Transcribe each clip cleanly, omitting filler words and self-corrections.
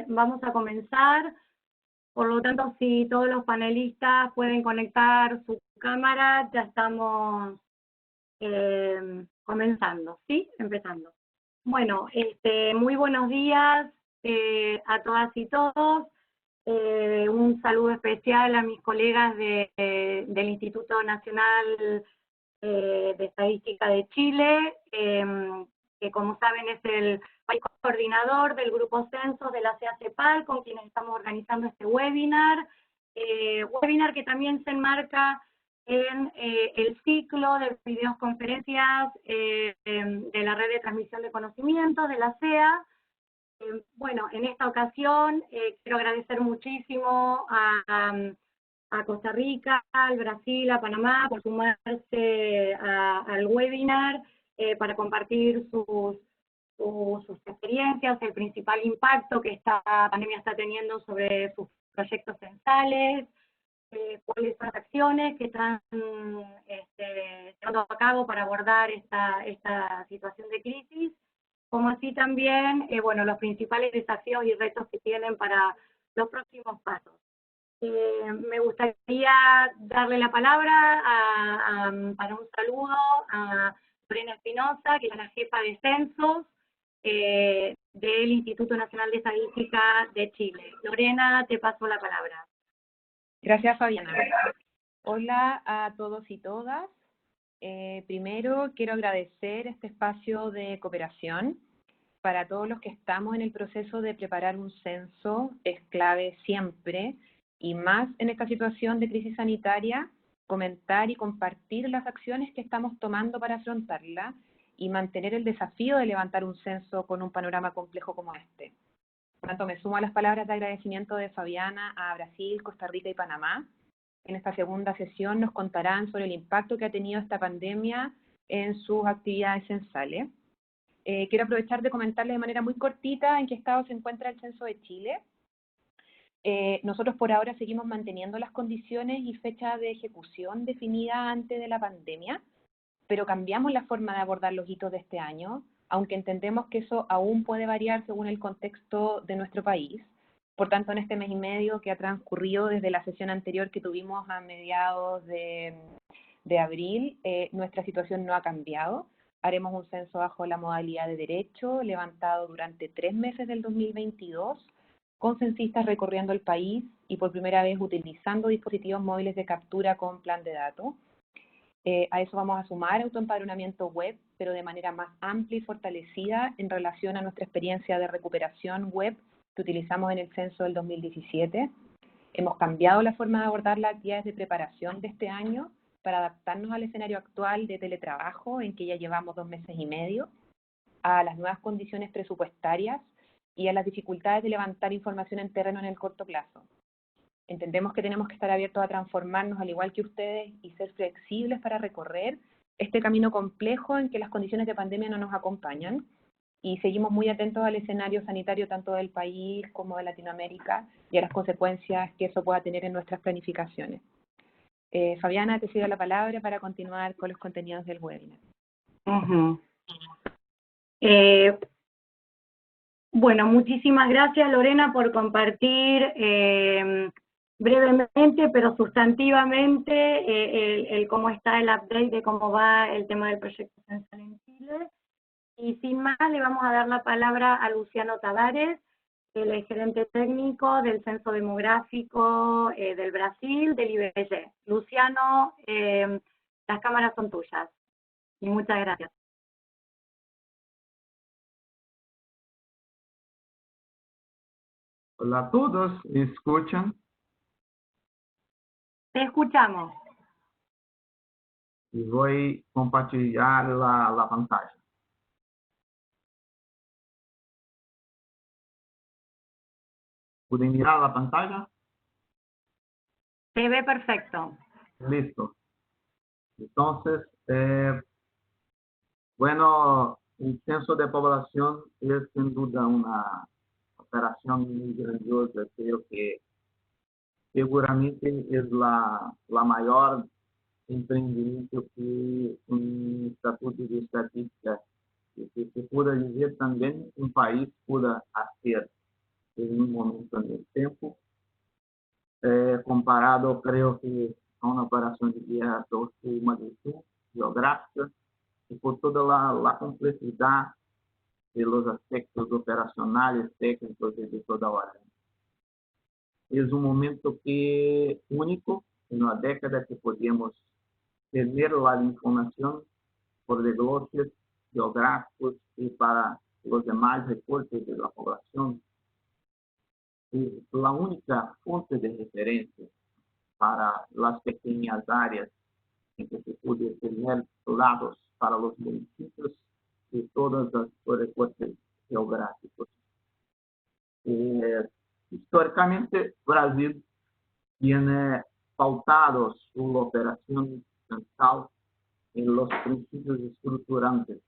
vamos a comenzar. Por lo tanto, si todos los panelistas pueden conectar su cámara, ya estamos comenzando, ¿sí? Empezando. Bueno, muy buenos días a todas y todos. Un saludo especial a mis colegas del Instituto Nacional de Estadística de Chile, que como saben es el país coordinador del Grupo Censos de la CEPAL, con quienes estamos organizando este webinar, webinar que también se enmarca en el ciclo de videoconferencias de la red de transmisión de conocimientos de la CEA. Bueno, en esta ocasión quiero agradecer muchísimo a Costa Rica, al Brasil, a Panamá, por sumarse al webinar para compartir sus experiencias, el principal impacto que esta pandemia está teniendo sobre sus proyectos censales, cuáles son las acciones que están llevando a cabo para abordar esta situación de crisis, como así también, bueno, los principales desafíos y retos que tienen para los próximos pasos. Me gustaría darle la palabra para un saludo a Lorena Espinosa, que es la jefa de censos del Instituto Nacional de Estadística de Chile. Lorena, te paso la palabra. Gracias, Fabiana. Hola a todos y todas. Primero quiero agradecer este espacio de cooperación. Para todos los que estamos en el proceso de preparar un censo, es clave siempre, y más en esta situación de crisis sanitaria, comentar y compartir las acciones que estamos tomando para afrontarla y mantener el desafío de levantar un censo con un panorama complejo como este. Por tanto, me sumo a las palabras de agradecimiento de Fabiana a Brasil, Costa Rica y Panamá. En esta segunda sesión nos contarán sobre el impacto que ha tenido esta pandemia en sus actividades censales. Quiero aprovechar de comentarles de manera muy cortita en qué estado se encuentra el Censo de Chile. Nosotros por ahora seguimos manteniendo las condiciones y fecha de ejecución definida antes de la pandemia, pero cambiamos la forma de abordar los hitos de este año, aunque entendemos que eso aún puede variar según el contexto de nuestro país. Por tanto, en este mes y medio que ha transcurrido desde la sesión anterior que tuvimos a mediados de abril, nuestra situación no ha cambiado. Haremos un censo bajo la modalidad de derecho, levantado durante 3 meses del 2022, con censistas recorriendo el país y por primera vez utilizando dispositivos móviles de captura con plan de datos. A eso vamos a sumar autoempadronamiento web, pero de manera más amplia y fortalecida en relación a nuestra experiencia de recuperación web que utilizamos en el censo del 2017. Hemos cambiado la forma de abordar las actividades de preparación de este año para adaptarnos al escenario actual de teletrabajo, en que ya llevamos 2 meses y medio, a las nuevas condiciones presupuestarias y a las dificultades de levantar información en terreno en el corto plazo. Entendemos que tenemos que estar abiertos a transformarnos al igual que ustedes y ser flexibles para recorrer este camino complejo en que las condiciones de pandemia no nos acompañan, y seguimos muy atentos al escenario sanitario tanto del país como de Latinoamérica y a las consecuencias que eso pueda tener en nuestras planificaciones. Fabiana, te cedo la palabra para continuar con los contenidos del webinar. Bueno, muchísimas gracias, Lorena, por compartir brevemente, pero sustantivamente, el cómo está el update de cómo va el tema del proyecto censal en Chile. Y sin más, le vamos a dar la palabra a Luciano Tavares, el gerente técnico del Censo Demográfico del Brasil, del IBGE. Luciano, las cámaras son tuyas. Y muchas gracias. Hola a todos, ¿me escuchan? Te escuchamos. Y voy a compartir la pantalla. ¿Pueden mirar la pantalla? Se ve perfecto. Listo. Entonces, bueno, el censo de población es sin duda una operación muy grandiosa. Creo que seguramente es la mayor emprendimiento que un Instituto de Estadística, que se pueda decir también un país pueda hacer. en un momento en el tiempo. Comparado, creo que a una operación de guerra de su magnitud geográfica y por toda la complejidad de los aspectos operacionales, técnicos y de toda orden. Es un momento único, en una década que podemos tener la información por desgloses geográficos y para los demás recortes de la población. Es la única fuente de referencia para las pequeñas áreas en que se puede tener datos para los municipios de todos los recortes geográficos. Históricamente, Brasil tiene pautado su operación central en los principios estructurantes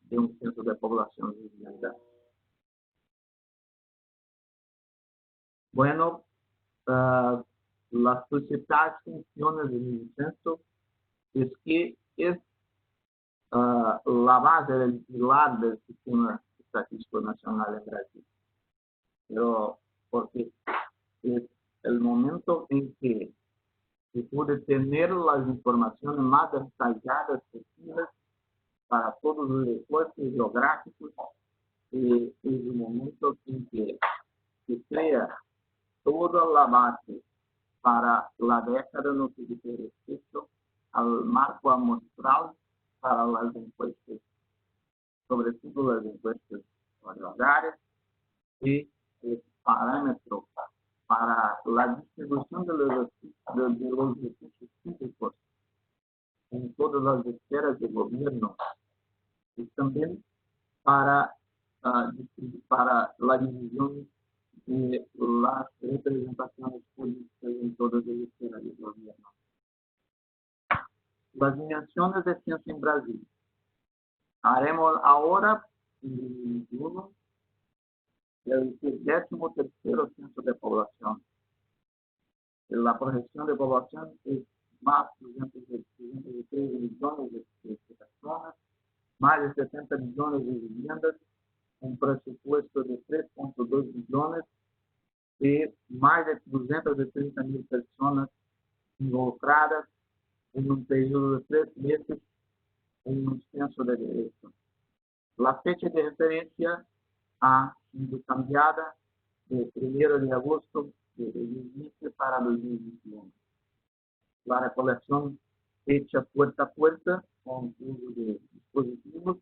de un censo de población y vivienda. Bueno, las principales funciones del censo es que es la base del pilar del sistema estadístico nacional en Brasil. Pero porque es el momento en que se puede tener las informaciones más detalladas posibles para todos los recortes geográficos, y es el momento en que se crea toda la base para la década no que dice respecto al marco amostral para las encuestas, sobre todo las encuestas hogares, y el parámetro para la distribución de los recursos públicos en todas las esferas de gobierno y también para la división de las representaciones políticas en todas las esferas de gobierno. Las dimensiones de ciencia en Brasil. Haremos ahora, en 2021, el 13º censo de población. La proyección de población es más de 203 millones de personas, más de 70 millones de viviendas, un presupuesto de 3.2 billones y más de 230.000 personas involucradas en un periodo de 3 meses en un censo de derecho. La fecha de referencia ha sido cambiada de 1 de agosto de 2020 para 2021. La recolección hecha puerta a puerta con uso de dispositivos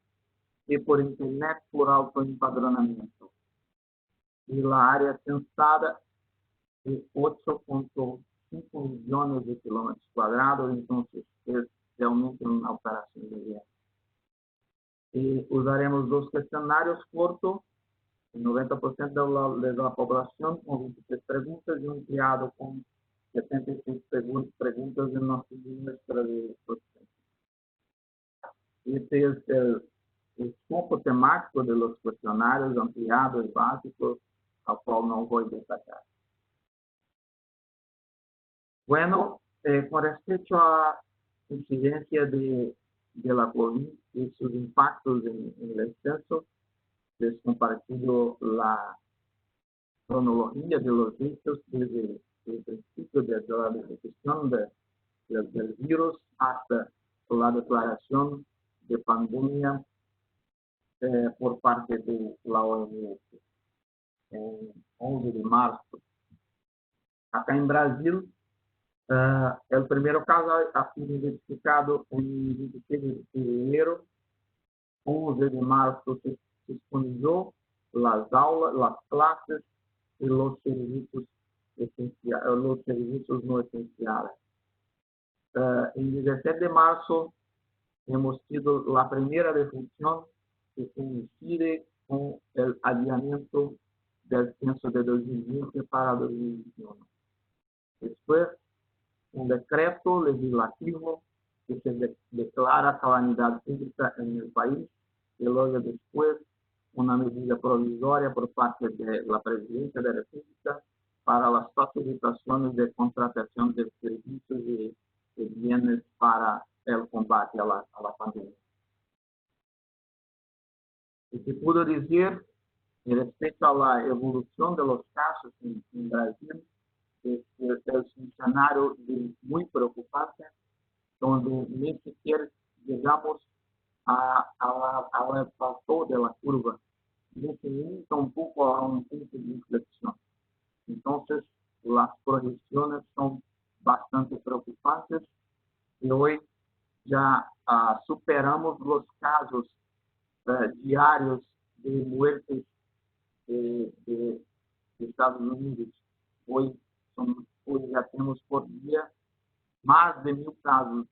y por internet por autoempadronamiento. Y la área censada es 8.5 millones de kilómetros cuadrados, entonces es realmente una operación de guerra. Y usaremos 2 cuestionarios cortos, el 90% de la población con 23 preguntas y un criado con 76 preguntas en nuestra muestra de proceso. Este es el escopo temático de los cuestionarios ampliados básicos, al cual no voy a destacar. Bueno, con respecto a la incidencia de la COVID y sus impactos en el censo, les compartido la cronología de los hechos desde el principio de la detección del virus hasta la declaración de pandemia por parte de la OMS en 11 de marzo. Acá en Brasil, el primer caso ha sido identificado en 26 de febrero. 11 de marzo se disponibilizó las aulas, las clases y los servicios no esenciales. En 17 de marzo hemos sido la primera defunción que coincide con el adiamiento del censo de 2020 para 2021. Después, un decreto legislativo que se declara calamidad pública en el país y luego después una medida provisoria por parte de la Presidencia de la República para las facilitaciones de contratación de servicios y de bienes para el combate a la pandemia. Y se pudo decir Respecto a la evolución de los casos en Brasil, es un escenario muy preocupante, donde ni siquiera llegamos al plató de la curva, ni tampoco a un punto de inflexión. Entonces, las proyecciones son bastante preocupantes y hoy ya superamos los casos diarios de muertes de Estados Unidos. Hoy ya tenemos por día más de 1.000 casos,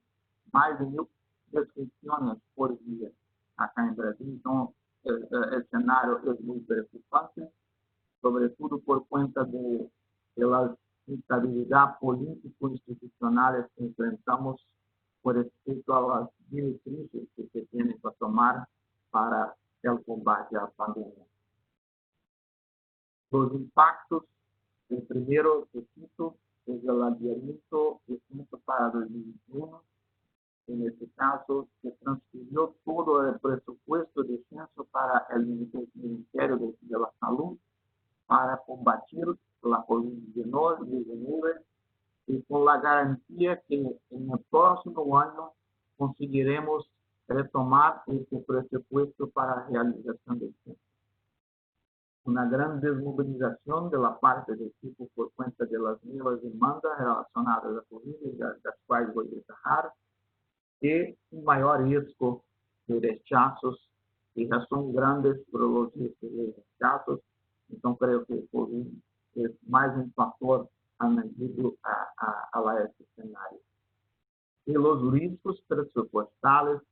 más de 1.000 descripciones por día acá en Brasil. Entonces, el escenario es muy preocupante, sobre todo por cuenta de la instabilidad político-institucional que enfrentamos por respecto a las directrices que se tienen que tomar para el combate a la pandemia. Los impactos, el primero que cito es el adiamiento de censo para 2021. En este caso, se transfirió todo el presupuesto de censo para el Ministerio de la Salud para combatir la COVID-19 y con la garantía que en el próximo año conseguiremos retomar este presupuesto para la realización del censo. Una gran desmovilización de la parte del equipo por cuenta de las nuevas demandas relacionadas a la COVID, de las cuales voy a detallar, y un mayor riesgo de rechazos, que ya son grandes por los riesgos de rechazos. Entonces creo que el COVID es más un factor añadido a este escenario. Y los riesgos presupuestales,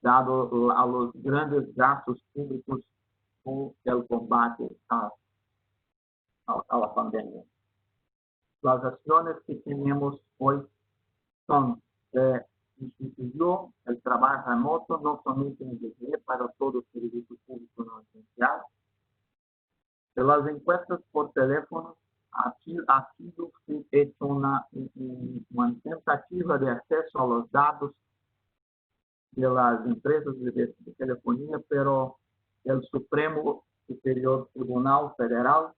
dado a los grandes gastos públicos con el combate a la pandemia. Las acciones que tenemos hoy son instituyó el trabajo remoto, no solamente en DGE, para todos los servicios públicos no esenciales. De las encuestas por teléfono, ha sido hecha una tentativa de acceso a los datos de las empresas de telefonía, pero el Supremo Superior Tribunal Federal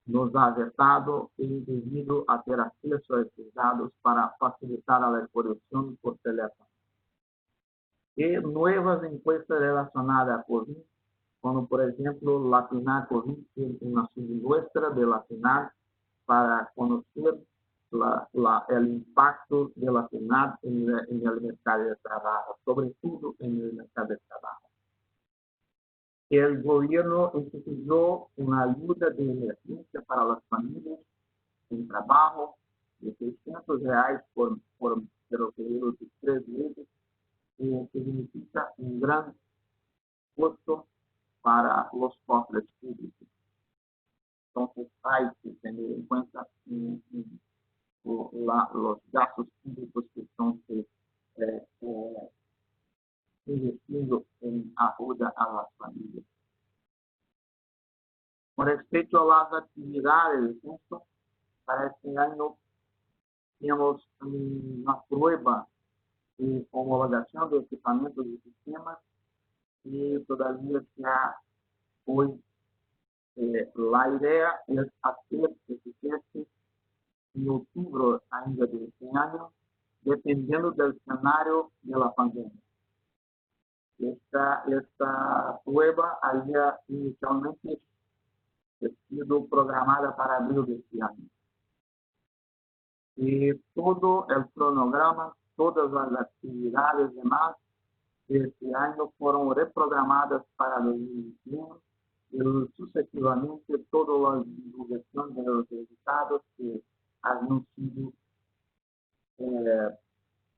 nos ha vetado e impedido a ter acceso a esses dados para facilitar a reproducción por teléfono. Y nuevas encuestas relacionadas a COVID, como por ejemplo la PNAD COVID, una submuestra de la PNAD para conocer el impacto de la PNAD en el mercado de trabajo, sobre todo en el mercado de trabajo. El gobierno instituyó una ayuda de emergencia para las familias en trabajo de R$600 por el periodo de 3 meses, que significa un gran costo para los cofres públicos. Entonces hay que tener en cuenta los gastos públicos que están investindo en ayuda a las familias. Con respecto a las actividades de censo, para este año tenemos una prueba de homologación de equipamientos y sistemas y todavía hoy la idea es hacer este teste en octubre ainda de este año, dependiendo del escenario de la pandemia. Esta prueba había inicialmente sido programada para abril de este año. Y todo el cronograma, todas las actividades demás de este año fueron reprogramadas para 2021 y sucesivamente todas las divulgaciones de los resultados que han sido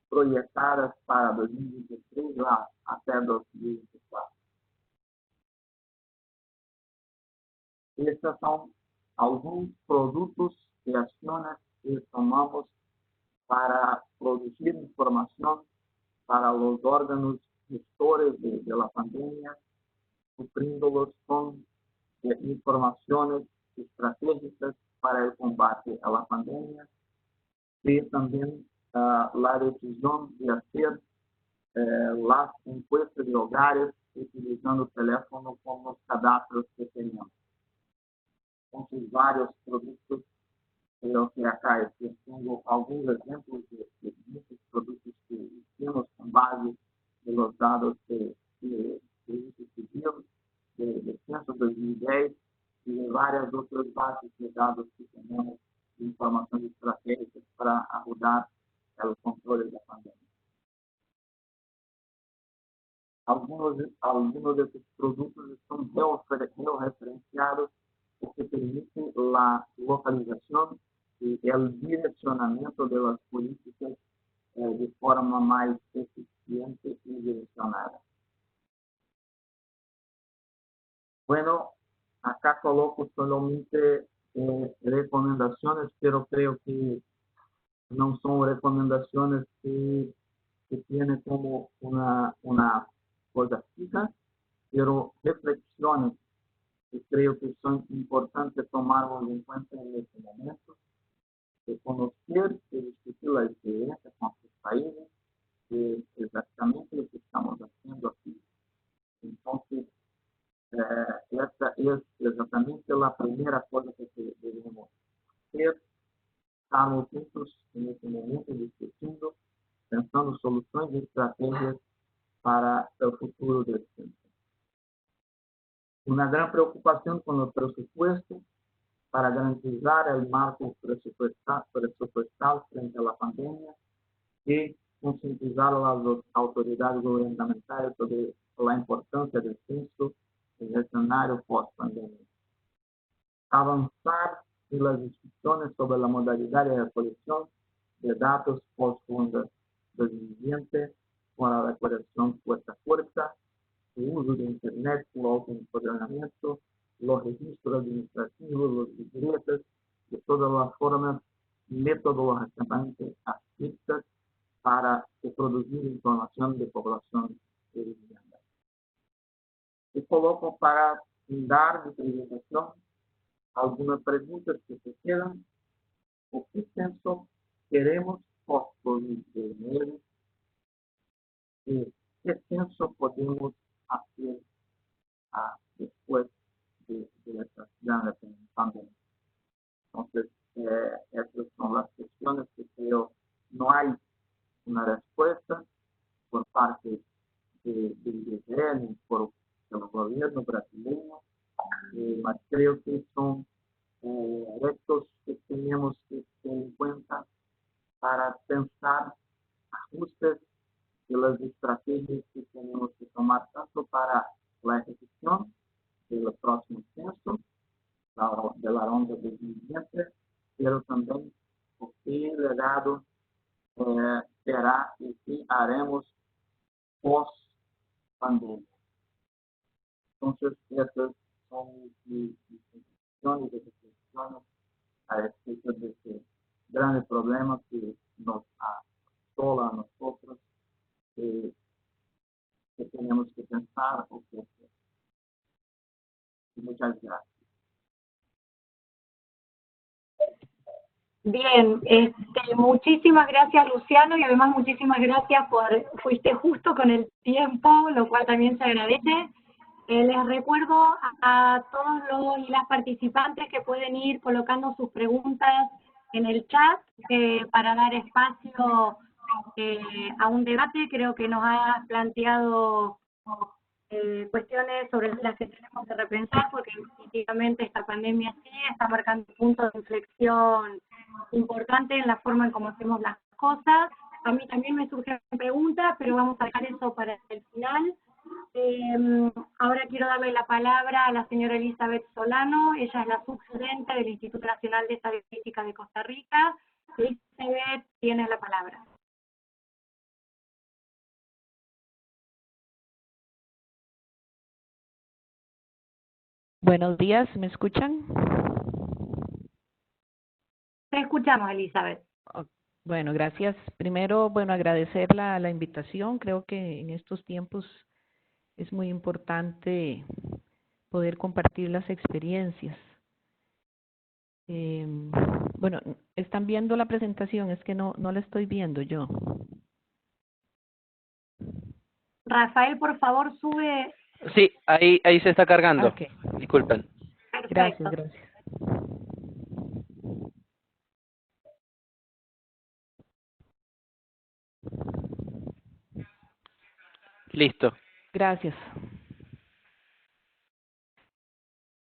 proyectadas para 2023 hasta 2024. Estos son algunos productos y acciones que tomamos para producir información para los órganos gestores de la pandemia, supliéndolos con informaciones estratégicas para el combate a la pandemia y también la decisión de hacer las encuestas de hogares utilizando el teléfono como los cadastros que tenemos. Entonces, varios productos, creo que acá yo tengo algunos ejemplos de muchos productos que hicimos con base de los dados de servicio civil, de censo 2010 y de varias otras bases de datos que tenemos de información estratégica para ayudar a los controles de la pandemia. Algunos de estos productos están georreferenciados porque permiten la localización y el direccionamiento de las políticas de forma más eficiente y direccionada. Bueno, acá coloco solamente recomendaciones, pero creo que no son recomendaciones que tienen como una cosa fija, pero reflexiones que creo que son importantes tomarlos en cuenta en este momento, de conocer y discutir la experiencia con sus países, que es exactamente lo que estamos haciendo aquí. Entonces, esta es exactamente la primera cosa que debemos hacer. Estamos juntos en este momento discutiendo, pensando soluciones y estrategias para el futuro del centro. Una gran preocupación con los presupuestos para garantizar el marco presupuestal frente a la pandemia y concientizar a las autoridades gubernamentales sobre la importancia del censo en el escenario post-pandemia. Avanzar en las discusiones sobre la modalidad de recolección de datos post-ronda 2020 con la recolección puerta a puerta, el uso de Internet, el autoempoderamiento, los registros administrativos, los libretas, de todas las formas metodológicamente adscritas para producir información de población de vivienda. Y coloco para dar mi presentación algunas preguntas que se quedan. ¿O qué censo queremos post-COVID-19? ¿Qué censo podemos hacer después de esta gran pandemia? Entonces, estas son las cuestiones que creo no hay una respuesta por parte del IBGE ni por el gobierno brasileño, mas creo que son retos que tenemos que tener en cuenta para pensar ajustes de las estrategias que tenemos que tomar tanto para la ejecución de los próximos censos, de la ronda 2020, pero también o qué legado será y qué haremos post-pandemia. Entonces, esas son mis conclusiones y reflexiones a respecto de este gran problema que nos asola a nosotros, que tenemos que pensar o que hacer. Muchas gracias. Bien, muchísimas gracias, Luciano, y además muchísimas gracias fuiste justo con el tiempo, lo cual también se agradece. Les recuerdo a todos los y las participantes que pueden ir colocando sus preguntas en el chat para dar espacio a un debate. Creo que nos ha planteado cuestiones sobre las que tenemos que repensar, porque definitivamente esta pandemia sí está marcando puntos de inflexión importante en la forma en cómo hacemos las cosas. A mí también me surgen preguntas, pero vamos a dejar eso para el final. Ahora quiero darle la palabra a la señora Elizabeth Solano. Ella es la subgerente del Instituto Nacional de Estadística de Costa Rica. Elizabeth, tienes la palabra. Buenos días, ¿me escuchan? Te escuchamos, Elizabeth. Bueno, gracias. Primero, agradecer la invitación. Creo que en estos tiempos es muy importante poder compartir las experiencias. ¿Están viendo la presentación? Es que no la estoy viendo yo. Rafael, por favor, sube Sí, ahí se está cargando. Ok, Disculpen. gracias, Perfecto. gracias. Listo. Gracias.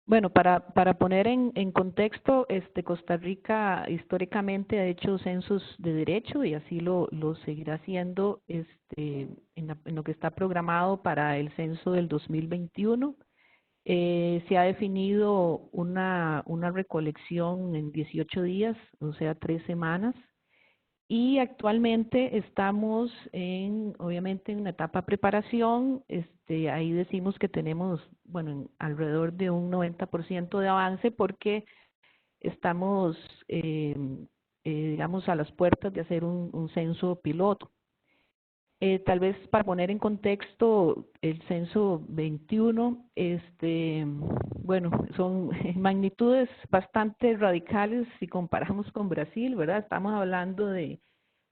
Bueno, para poner en contexto, Costa Rica históricamente ha hecho censos de derecho y así lo seguirá haciendo en lo que está programado para el censo del 2021. Se ha definido una recolección en 18 días, o sea, 3 semanas. Y actualmente estamos obviamente, en una etapa de preparación. Ahí decimos que tenemos, bueno, alrededor de un 90% de avance porque estamos, digamos, a las puertas de hacer un censo piloto. Tal vez para poner en contexto el censo 21, bueno, son magnitudes bastante radicales si comparamos con Brasil, ¿verdad? Estamos hablando de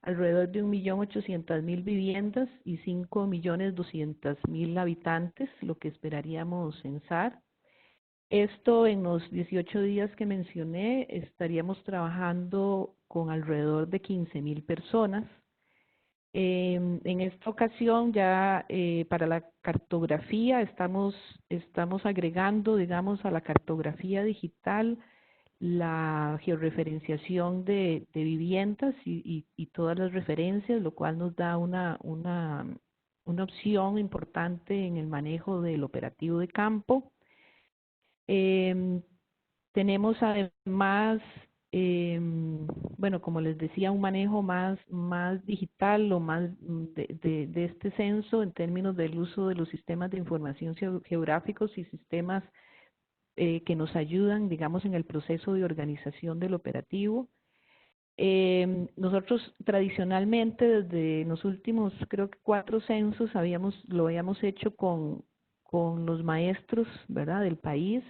alrededor de 1.800.000 viviendas y 5.200.000 habitantes, lo que esperaríamos censar. Esto en los 18 días que mencioné, estaríamos trabajando con alrededor de 15.000 personas. En esta ocasión ya para la cartografía estamos agregando, digamos, a la cartografía digital la georreferenciación de viviendas y todas las referencias, lo cual nos da una opción importante en el manejo del operativo de campo. Tenemos además, bueno, como les decía, un manejo más digital o más de este censo en términos del uso de los sistemas de información geográficos y sistemas que nos ayudan, digamos, en el proceso de organización del operativo. Nosotros tradicionalmente, desde los últimos, creo que 4 censos, lo habíamos hecho con los maestros, ¿verdad?, del país.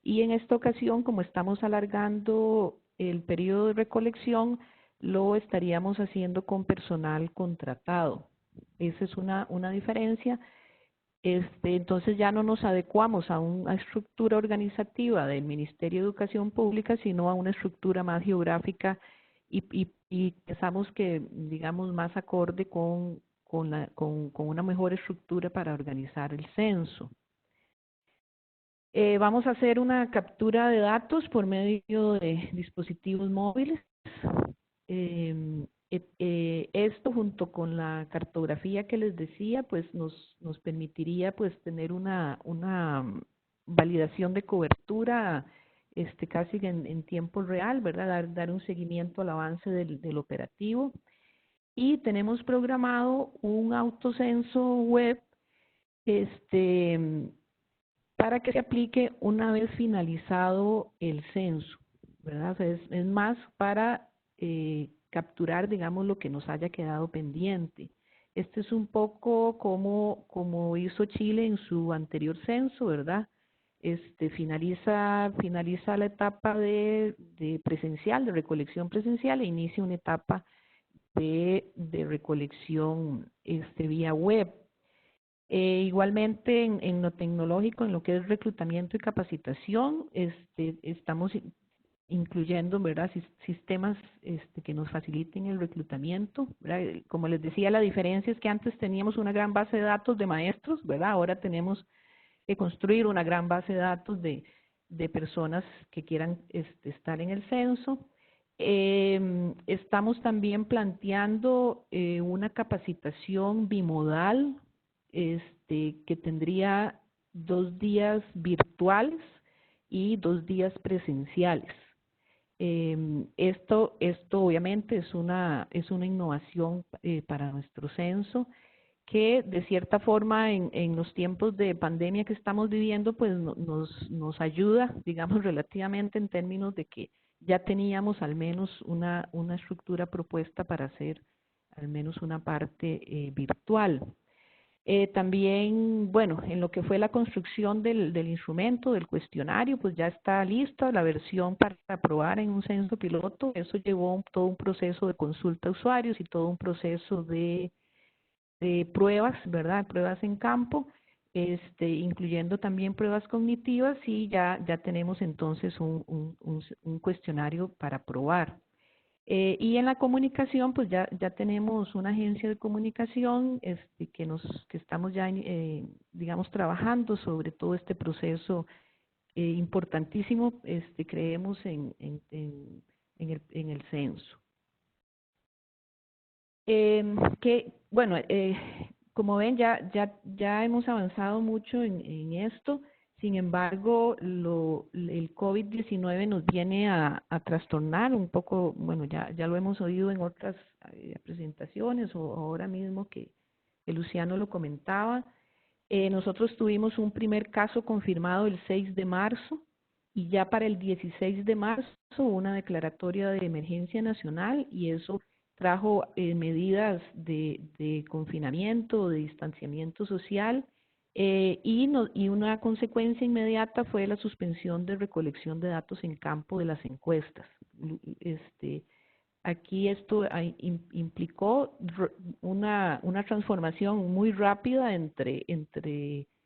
Y en esta ocasión, como estamos alargando el periodo de recolección, lo estaríamos haciendo con personal contratado. Esa es una diferencia. Entonces ya no nos adecuamos a una estructura organizativa del Ministerio de Educación Pública, sino a una estructura más geográfica y pensamos que, digamos, más acorde con una mejor estructura para organizar el censo. Vamos a hacer una captura de datos por medio de dispositivos móviles. Esto junto con la cartografía que les decía, pues nos permitiría pues tener una validación de cobertura casi en tiempo real, ¿verdad? Dar un seguimiento al avance del operativo. Y tenemos programado un autocenso web para que se aplique una vez finalizado el censo, ¿verdad? O sea, es más para capturar, digamos, lo que nos haya quedado pendiente. Este es un poco como hizo Chile en su anterior censo, ¿verdad? Finaliza la etapa de presencial, de recolección presencial, e inicia una etapa de recolección vía web. Igualmente en lo tecnológico, en lo que es reclutamiento y capacitación, estamos incluyendo, ¿verdad?, sistemas que nos faciliten el reclutamiento, ¿verdad? Como les decía, la diferencia es que antes teníamos una gran base de datos de maestros, ¿verdad? Ahora tenemos que construir una gran base de datos de personas que quieran estar en el censo. Estamos también planteando una capacitación bimodal, que tendría 2 días virtuales y 2 días presenciales. Esto obviamente es una innovación para nuestro censo, que de cierta forma en los tiempos de pandemia que estamos viviendo, pues nos ayuda, digamos, relativamente en términos de que ya teníamos al menos una estructura propuesta para hacer al menos una parte virtual. También, bueno, en lo que fue la construcción del instrumento, del cuestionario, pues ya está lista la versión para aprobar en un censo piloto. Eso llevó todo un proceso de consulta a usuarios y todo un proceso de pruebas, ¿verdad? Pruebas en campo. incluyendo también pruebas cognitivas, y ya tenemos entonces un cuestionario para probar. Y en la comunicación, pues ya tenemos una agencia de comunicación que estamos ya, digamos, trabajando sobre todo este proceso importantísimo, creemos en el censo. Bueno, como ven, ya hemos avanzado mucho en esto. Sin embargo, el COVID-19 nos viene a trastornar un poco. Bueno, ya lo hemos oído en otras presentaciones, o ahora mismo que Luciano lo comentaba. Nosotros tuvimos un primer caso confirmado el 6 de marzo, y ya para el 16 de marzo una declaratoria de emergencia nacional, y eso trajo medidas de confinamiento, de distanciamiento social, y una consecuencia inmediata fue la suspensión de recolección de datos en campo de las encuestas. Aquí esto implicó una transformación muy rápida entre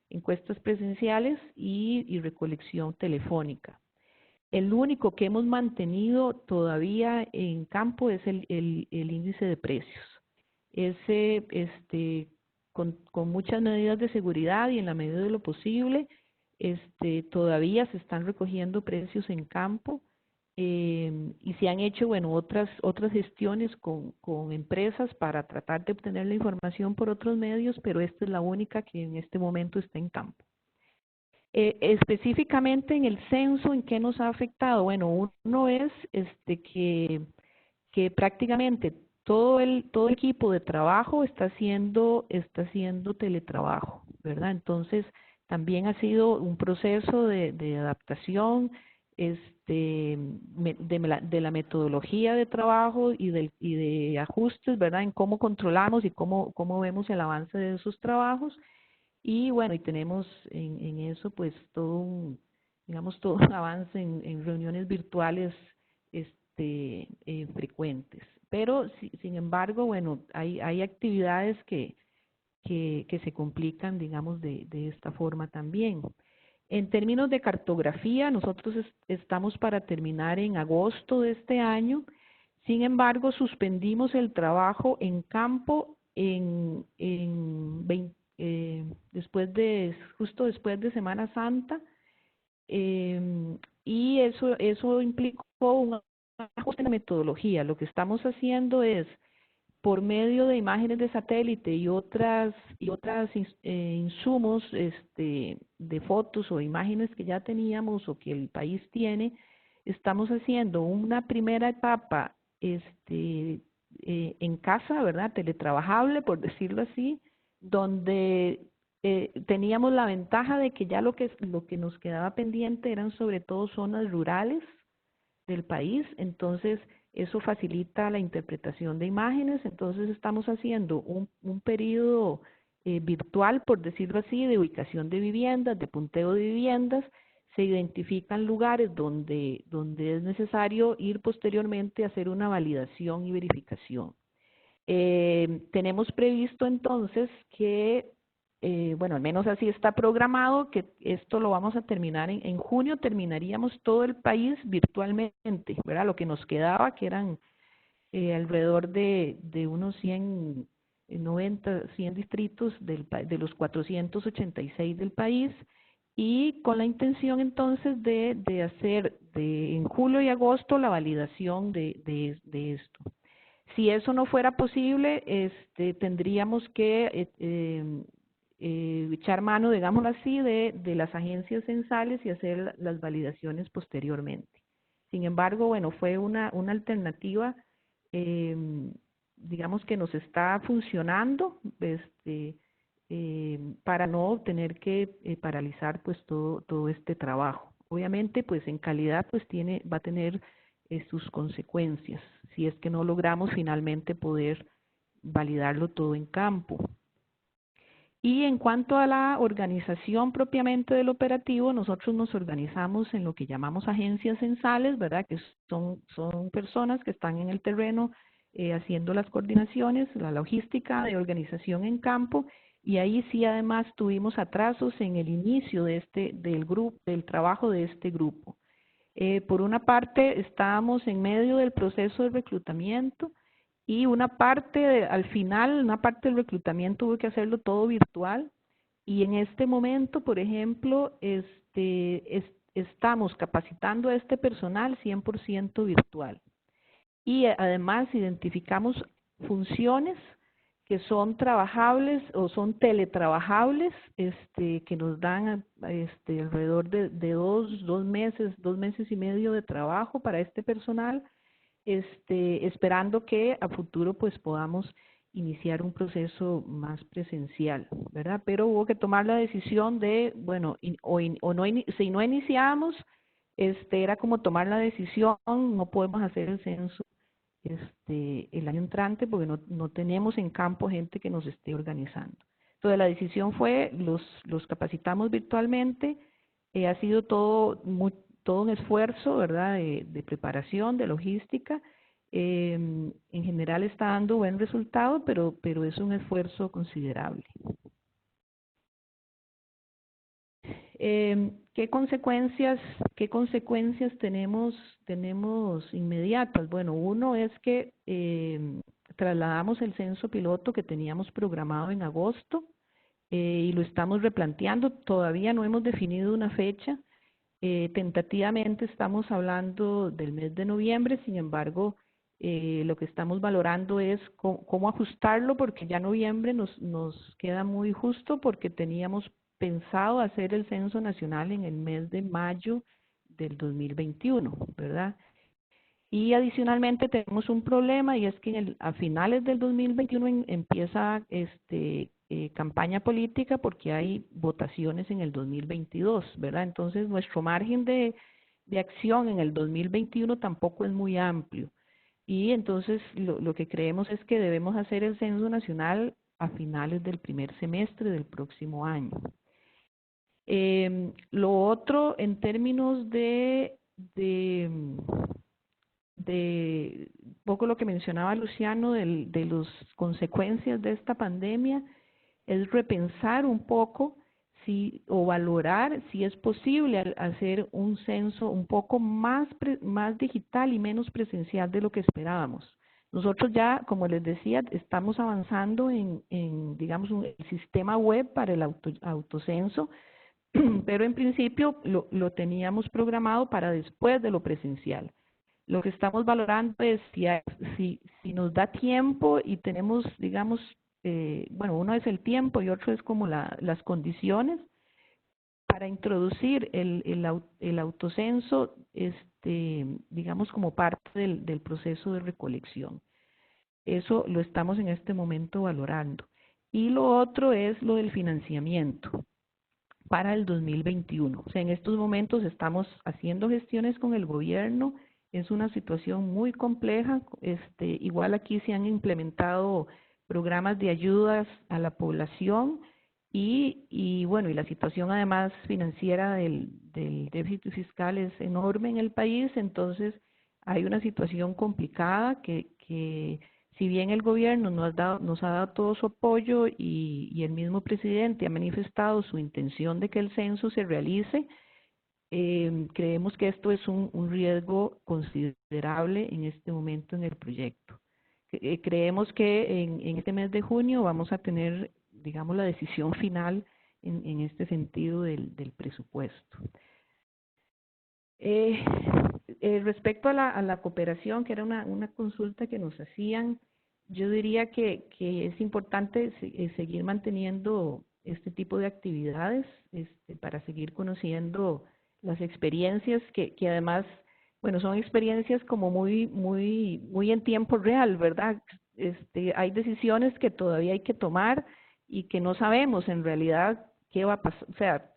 encuestas presenciales y recolección telefónica. El único que hemos mantenido todavía en campo es el índice de precios. Ese, con muchas medidas de seguridad y en la medida de lo posible, todavía se están recogiendo precios en campo, y se han hecho, bueno, otras gestiones con empresas para tratar de obtener la información por otros medios, pero esta es la única que en este momento está en campo. Específicamente en el censo, ¿en qué nos ha afectado? Bueno, uno es que prácticamente todo el equipo de trabajo está haciendo teletrabajo, ¿verdad? Entonces, también ha sido un proceso de adaptación de la metodología de trabajo y de ajustes, ¿verdad? En cómo controlamos y cómo vemos el avance de esos trabajos. Y bueno, y tenemos en eso pues todo un avance en reuniones virtuales frecuentes. Pero sin embargo, bueno, hay actividades que se complican, digamos, de esta forma también. En términos de cartografía, nosotros estamos para terminar en agosto de este año. Sin embargo, suspendimos el trabajo en campo justo después de Semana Santa, y eso implicó un ajuste en la metodología. Lo que estamos haciendo es, por medio de imágenes de satélite y otras insumos de fotos o imágenes que ya teníamos o que el país tiene, estamos haciendo una primera etapa en casa, ¿verdad? Teletrabajable, por decirlo así, donde teníamos la ventaja de que ya lo que nos quedaba pendiente eran sobre todo zonas rurales del país. Entonces eso facilita la interpretación de imágenes. Entonces estamos haciendo un periodo virtual, por decirlo así, de ubicación de viviendas, de punteo de viviendas. Se identifican lugares donde es necesario ir posteriormente a hacer una validación y verificación. Tenemos previsto entonces que, bueno, al menos así está programado, que esto lo vamos a terminar en junio. Terminaríamos todo el país virtualmente, ¿verdad? Lo que nos quedaba, que eran alrededor de unos 100 distritos de los 486 del país, y con la intención entonces de hacer en julio y agosto la validación de esto. Si eso no fuera posible, tendríamos que echar mano, digámoslo así, de las agencias censales y hacer las validaciones posteriormente. Sin embargo, bueno, fue una alternativa, digamos, que nos está funcionando, para no tener que paralizar pues todo este trabajo. Obviamente, pues en calidad pues va a tener sus consecuencias si es que no logramos finalmente poder validarlo todo en campo. Y en cuanto a la organización propiamente del operativo, nosotros nos organizamos en lo que llamamos agencias censales, ¿verdad? Que son personas que están en el terreno haciendo las coordinaciones, la logística de organización en campo, Y ahí sí además tuvimos atrasos en el inicio de del trabajo de este grupo. Por una parte, estábamos en medio del proceso de reclutamiento y al final, una parte del reclutamiento hubo que hacerlo todo virtual. Y en este momento, por ejemplo, estamos capacitando a este personal 100% virtual. Y además identificamos funciones que son trabajables o son teletrabajables, que nos dan alrededor de dos meses y medio de trabajo para este personal, esperando que a futuro pues podamos iniciar un proceso más presencial, ¿verdad? Pero hubo que tomar la decisión de, bueno, si no iniciamos, era como tomar la decisión, no podemos hacer el censo el año entrante porque no tenemos en campo gente que nos esté organizando. Entonces la decisión fue, los capacitamos virtualmente, ha sido todo un esfuerzo, ¿verdad?, de preparación, de logística. En general está dando buen resultado, pero es un esfuerzo considerable. ¿Qué consecuencias tenemos inmediatas? Bueno, uno es que trasladamos el censo piloto que teníamos programado en agosto y lo estamos replanteando. Todavía no hemos definido una fecha. Tentativamente estamos hablando del mes de noviembre, sin embargo, lo que estamos valorando es cómo ajustarlo, porque ya noviembre nos queda muy justo porque teníamos pensado hacer el censo nacional en el mes de mayo del 2021, ¿verdad? Y adicionalmente tenemos un problema y es que a finales del 2021 empieza campaña política porque hay votaciones en el 2022, ¿verdad? Entonces nuestro margen de acción en el 2021 tampoco es muy amplio. Y entonces lo que creemos es que debemos hacer el censo nacional a finales del primer semestre del próximo año. Lo otro, en términos de poco lo que mencionaba Luciano de las consecuencias de esta pandemia, es repensar un poco o valorar si es posible hacer un censo un poco más digital y menos presencial de lo que esperábamos. Nosotros ya, como les decía, estamos avanzando en digamos, el sistema web para el autocenso, pero en principio lo teníamos programado para después de lo presencial. Lo que estamos valorando es si nos da tiempo y tenemos, digamos, bueno, uno es el tiempo y otro es como las condiciones para introducir el autocenso, digamos, como parte del proceso de recolección. Eso lo estamos en este momento valorando. Y lo otro es lo del financiamiento para el 2021. O sea, en estos momentos estamos haciendo gestiones con el gobierno. Es una situación muy compleja. Igual aquí se han implementado programas de ayudas a la población y bueno, y la situación además financiera del déficit fiscal es enorme en el país. Entonces hay una situación complicada que si bien el gobierno nos ha dado todo su apoyo y el mismo presidente ha manifestado su intención de que el censo se realice, creemos que esto es un riesgo considerable en este momento en el proyecto. Creemos que en este mes de junio vamos a tener, digamos, la decisión final en este sentido del presupuesto. Respecto a la cooperación, que era una consulta que nos hacían, yo diría que es importante seguir manteniendo este tipo de actividades para seguir conociendo las experiencias que además, bueno, son experiencias como muy en tiempo real, ¿verdad? Hay decisiones que todavía hay que tomar y que no sabemos en realidad qué va a pasar, o sea,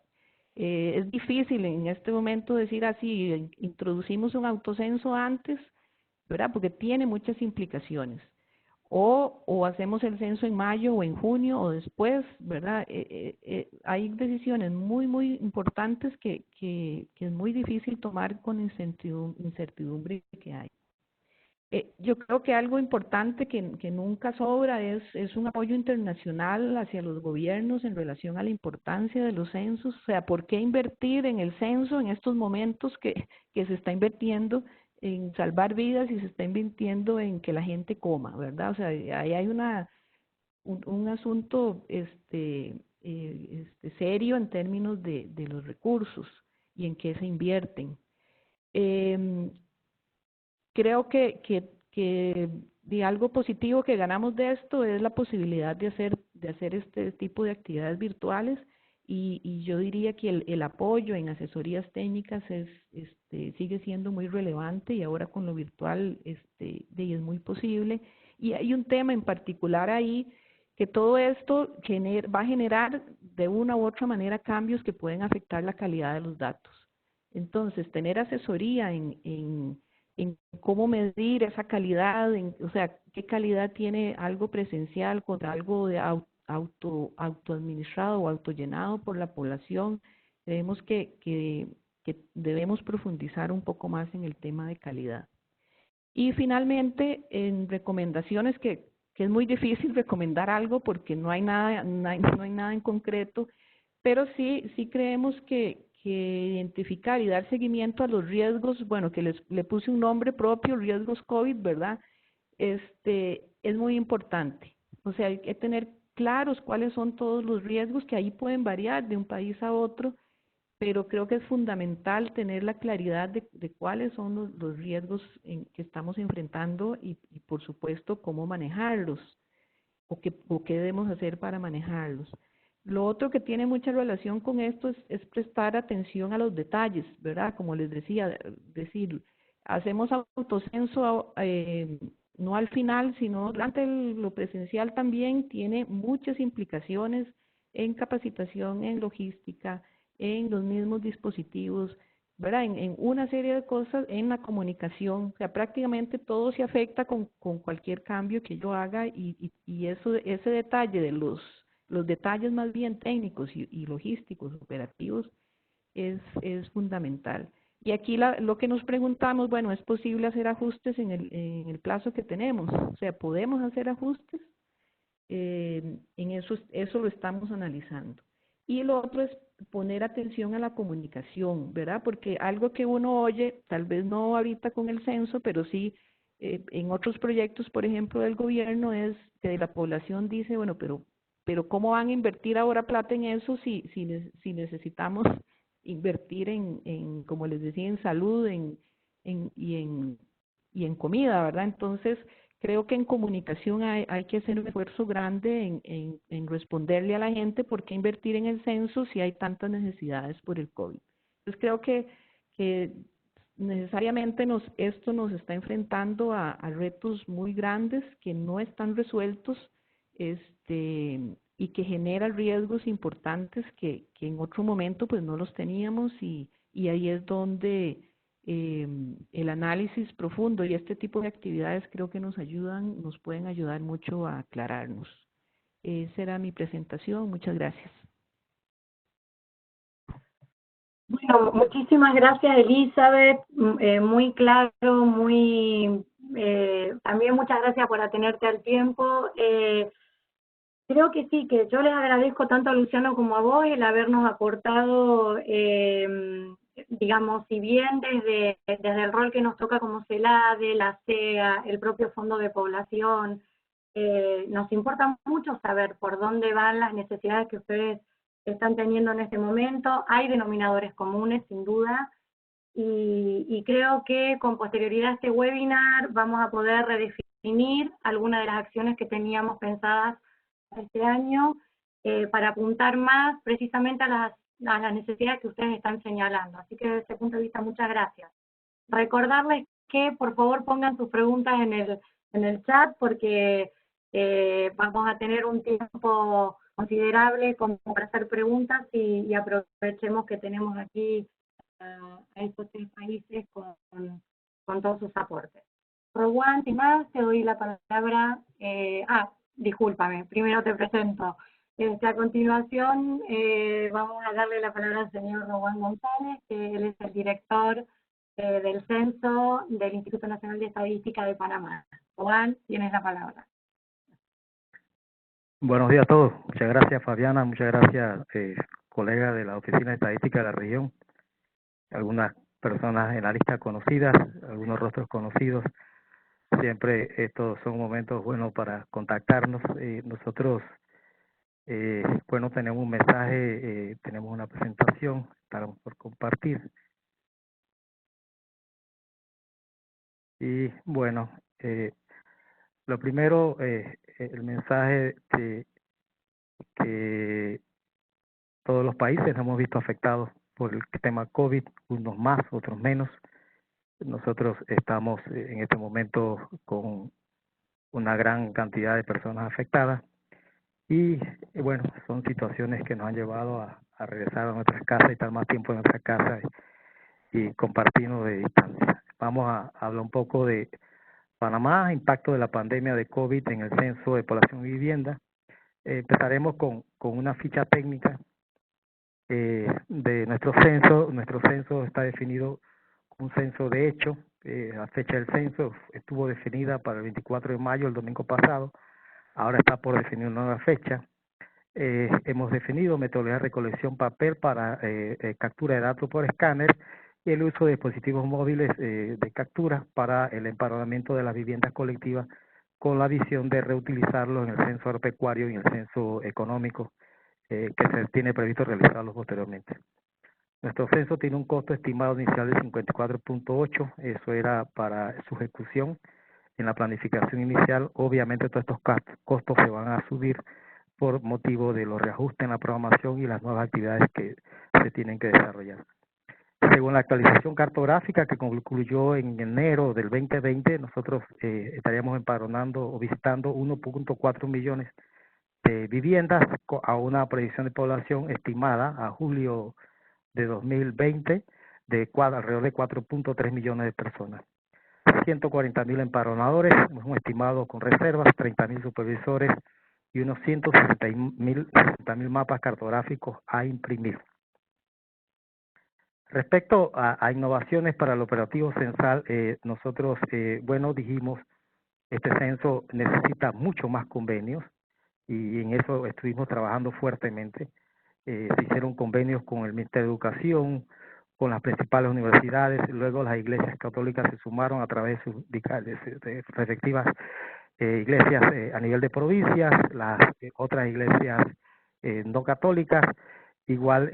es difícil en este momento decir así, introducimos un autocenso antes, ¿verdad? Porque tiene muchas implicaciones. O hacemos el censo en mayo o en junio o después, ¿verdad? Hay decisiones muy importantes que es muy difícil tomar con incertidumbre que hay. Yo creo que algo importante que nunca sobra es un apoyo internacional hacia los gobiernos en relación a la importancia de los censos. O sea, ¿por qué invertir en el censo en estos momentos que se está invirtiendo en salvar vidas y se está invirtiendo en que la gente coma, ¿verdad? O sea, ahí hay un asunto serio en términos de los recursos y en qué se invierten. Creo que de algo positivo que ganamos de esto es la posibilidad de hacer este tipo de actividades virtuales y yo diría que el apoyo en asesorías técnicas sigue siendo muy relevante y ahora con lo virtual es muy posible. Y hay un tema en particular ahí que todo esto va a generar de una u otra manera cambios que pueden afectar la calidad de los datos. Entonces, tener asesoría en cómo medir esa calidad, o sea, qué calidad tiene algo presencial contra algo de autoadministrado o autollenado por la población. Creemos que debemos profundizar un poco más en el tema de calidad. Y finalmente, en recomendaciones que es muy difícil recomendar algo porque no hay nada en concreto, pero sí creemos que identificar y dar seguimiento a los riesgos, bueno, que le puse un nombre propio, riesgos COVID, ¿verdad? Es muy importante. O sea, hay que tener claros cuáles son todos los riesgos que ahí pueden variar de un país a otro, pero creo que es fundamental tener la claridad de cuáles son los riesgos que estamos enfrentando y por supuesto cómo manejarlos o qué debemos hacer para manejarlos. Lo otro que tiene mucha relación con esto es prestar atención a los detalles, ¿verdad? Como les decía, hacemos autocenso no al final, sino durante lo presencial también, tiene muchas implicaciones en capacitación, en logística, en los mismos dispositivos, ¿verdad? En una serie de cosas, en la comunicación, o sea, prácticamente todo se afecta con cualquier cambio que yo haga y ese detalle de los detalles más bien técnicos y logísticos, operativos, es fundamental. Y aquí lo que nos preguntamos, bueno, ¿es posible hacer ajustes en el plazo que tenemos? O sea, ¿podemos hacer ajustes? En eso lo estamos analizando. Y lo otro es poner atención a la comunicación, ¿verdad? Porque algo que uno oye, tal vez no ahorita con el censo, pero sí en otros proyectos, por ejemplo, del gobierno, es que la población dice, bueno, pero ¿cómo van a invertir ahora plata en eso si necesitamos invertir como les decía, en salud y en comida, ¿verdad? Entonces, creo que en comunicación hay que hacer un esfuerzo grande en responderle a la gente por qué invertir en el censo si hay tantas necesidades por el COVID. Entonces creo que necesariamente esto nos está enfrentando a retos muy grandes que no están resueltos y que generan riesgos importantes que en otro momento pues no los teníamos y ahí es donde el análisis profundo y este tipo de actividades creo que nos pueden ayudar mucho a aclararnos. Esa era mi presentación. Muchas gracias. Bueno, muchísimas gracias, Elizabeth. Muy claro, también muchas gracias por atenerte al tiempo. Creo que sí, que yo les agradezco tanto a Luciano como a vos el habernos aportado, digamos, si bien desde el rol que nos toca como CELADE, la CEA, el propio Fondo de Población, nos importa mucho saber por dónde van las necesidades que ustedes están teniendo en este momento. Hay denominadores comunes, sin duda, y creo que con posterioridad a este webinar vamos a poder redefinir algunas de las acciones que teníamos pensadas este año para apuntar más precisamente a las necesidades que ustedes están señalando. Así que desde ese punto de vista, muchas gracias. Recordarles que por favor pongan sus preguntas en el chat porque vamos a tener un tiempo considerable como para hacer preguntas y aprovechemos que tenemos aquí a estos 3 países con todos sus aportes. Rowan, sin más, te doy la palabra. Discúlpame, primero te presento. A continuación vamos a darle la palabra al señor Rowan González, que él es el director del Censo del Instituto Nacional de Estadística de Panamá. Juan, tienes la palabra. Buenos días a todos. Muchas gracias, Fabiana. Muchas gracias, colega de la Oficina de Estadística de la región. Algunas personas en la lista conocidas, algunos rostros conocidos. Siempre estos son momentos buenos para contactarnos. Nosotros, bueno, tenemos un mensaje, tenemos una presentación, estamos por compartir. Y bueno, lo primero, el mensaje que todos los países nos hemos visto afectados por el tema COVID, unos más, otros menos. Nosotros estamos en este momento con una gran cantidad de personas afectadas y bueno, son situaciones que nos han llevado a regresar a nuestras casas y estar más tiempo en nuestras casas y compartirnos de distancia. Vamos a hablar un poco de Panamá, impacto de la pandemia de COVID en el censo de población y vivienda. Empezaremos con una ficha técnica de nuestro censo. Nuestro censo está definido como un censo de hecho. La fecha del censo estuvo definida para el 24 de mayo, el domingo pasado. Ahora está por definir una nueva fecha. Hemos definido metodología de recolección papel para captura de datos por escáner y el uso de dispositivos móviles de captura para el empadronamiento de las viviendas colectivas con la visión de reutilizarlo en el censo agropecuario y en el censo económico que se tiene previsto realizarlo posteriormente. Nuestro censo tiene un costo estimado inicial de 54.8, eso era para su ejecución en la planificación inicial. Obviamente todos estos costos se van a subir por motivo de los reajustes en la programación y las nuevas actividades que se tienen que desarrollar. Según la actualización cartográfica que concluyó en enero del 2020, nosotros estaríamos empadronando o visitando 1.4 millones de viviendas a una predicción de población estimada a julio de 2020 de alrededor de 4.3 millones de personas. 140.000 empadronadores, un estimado con reservas, 30.000 supervisores y unos 160.000 mapas cartográficos a imprimir. Respecto a innovaciones para el operativo censal, nosotros, bueno, dijimos, este censo necesita mucho más convenios y en eso estuvimos trabajando fuertemente. Se hicieron convenios con el Ministerio de Educación, con las principales universidades, luego las iglesias católicas se sumaron a través de sus respectivas iglesias a nivel de provincias, las otras iglesias no católicas. Igual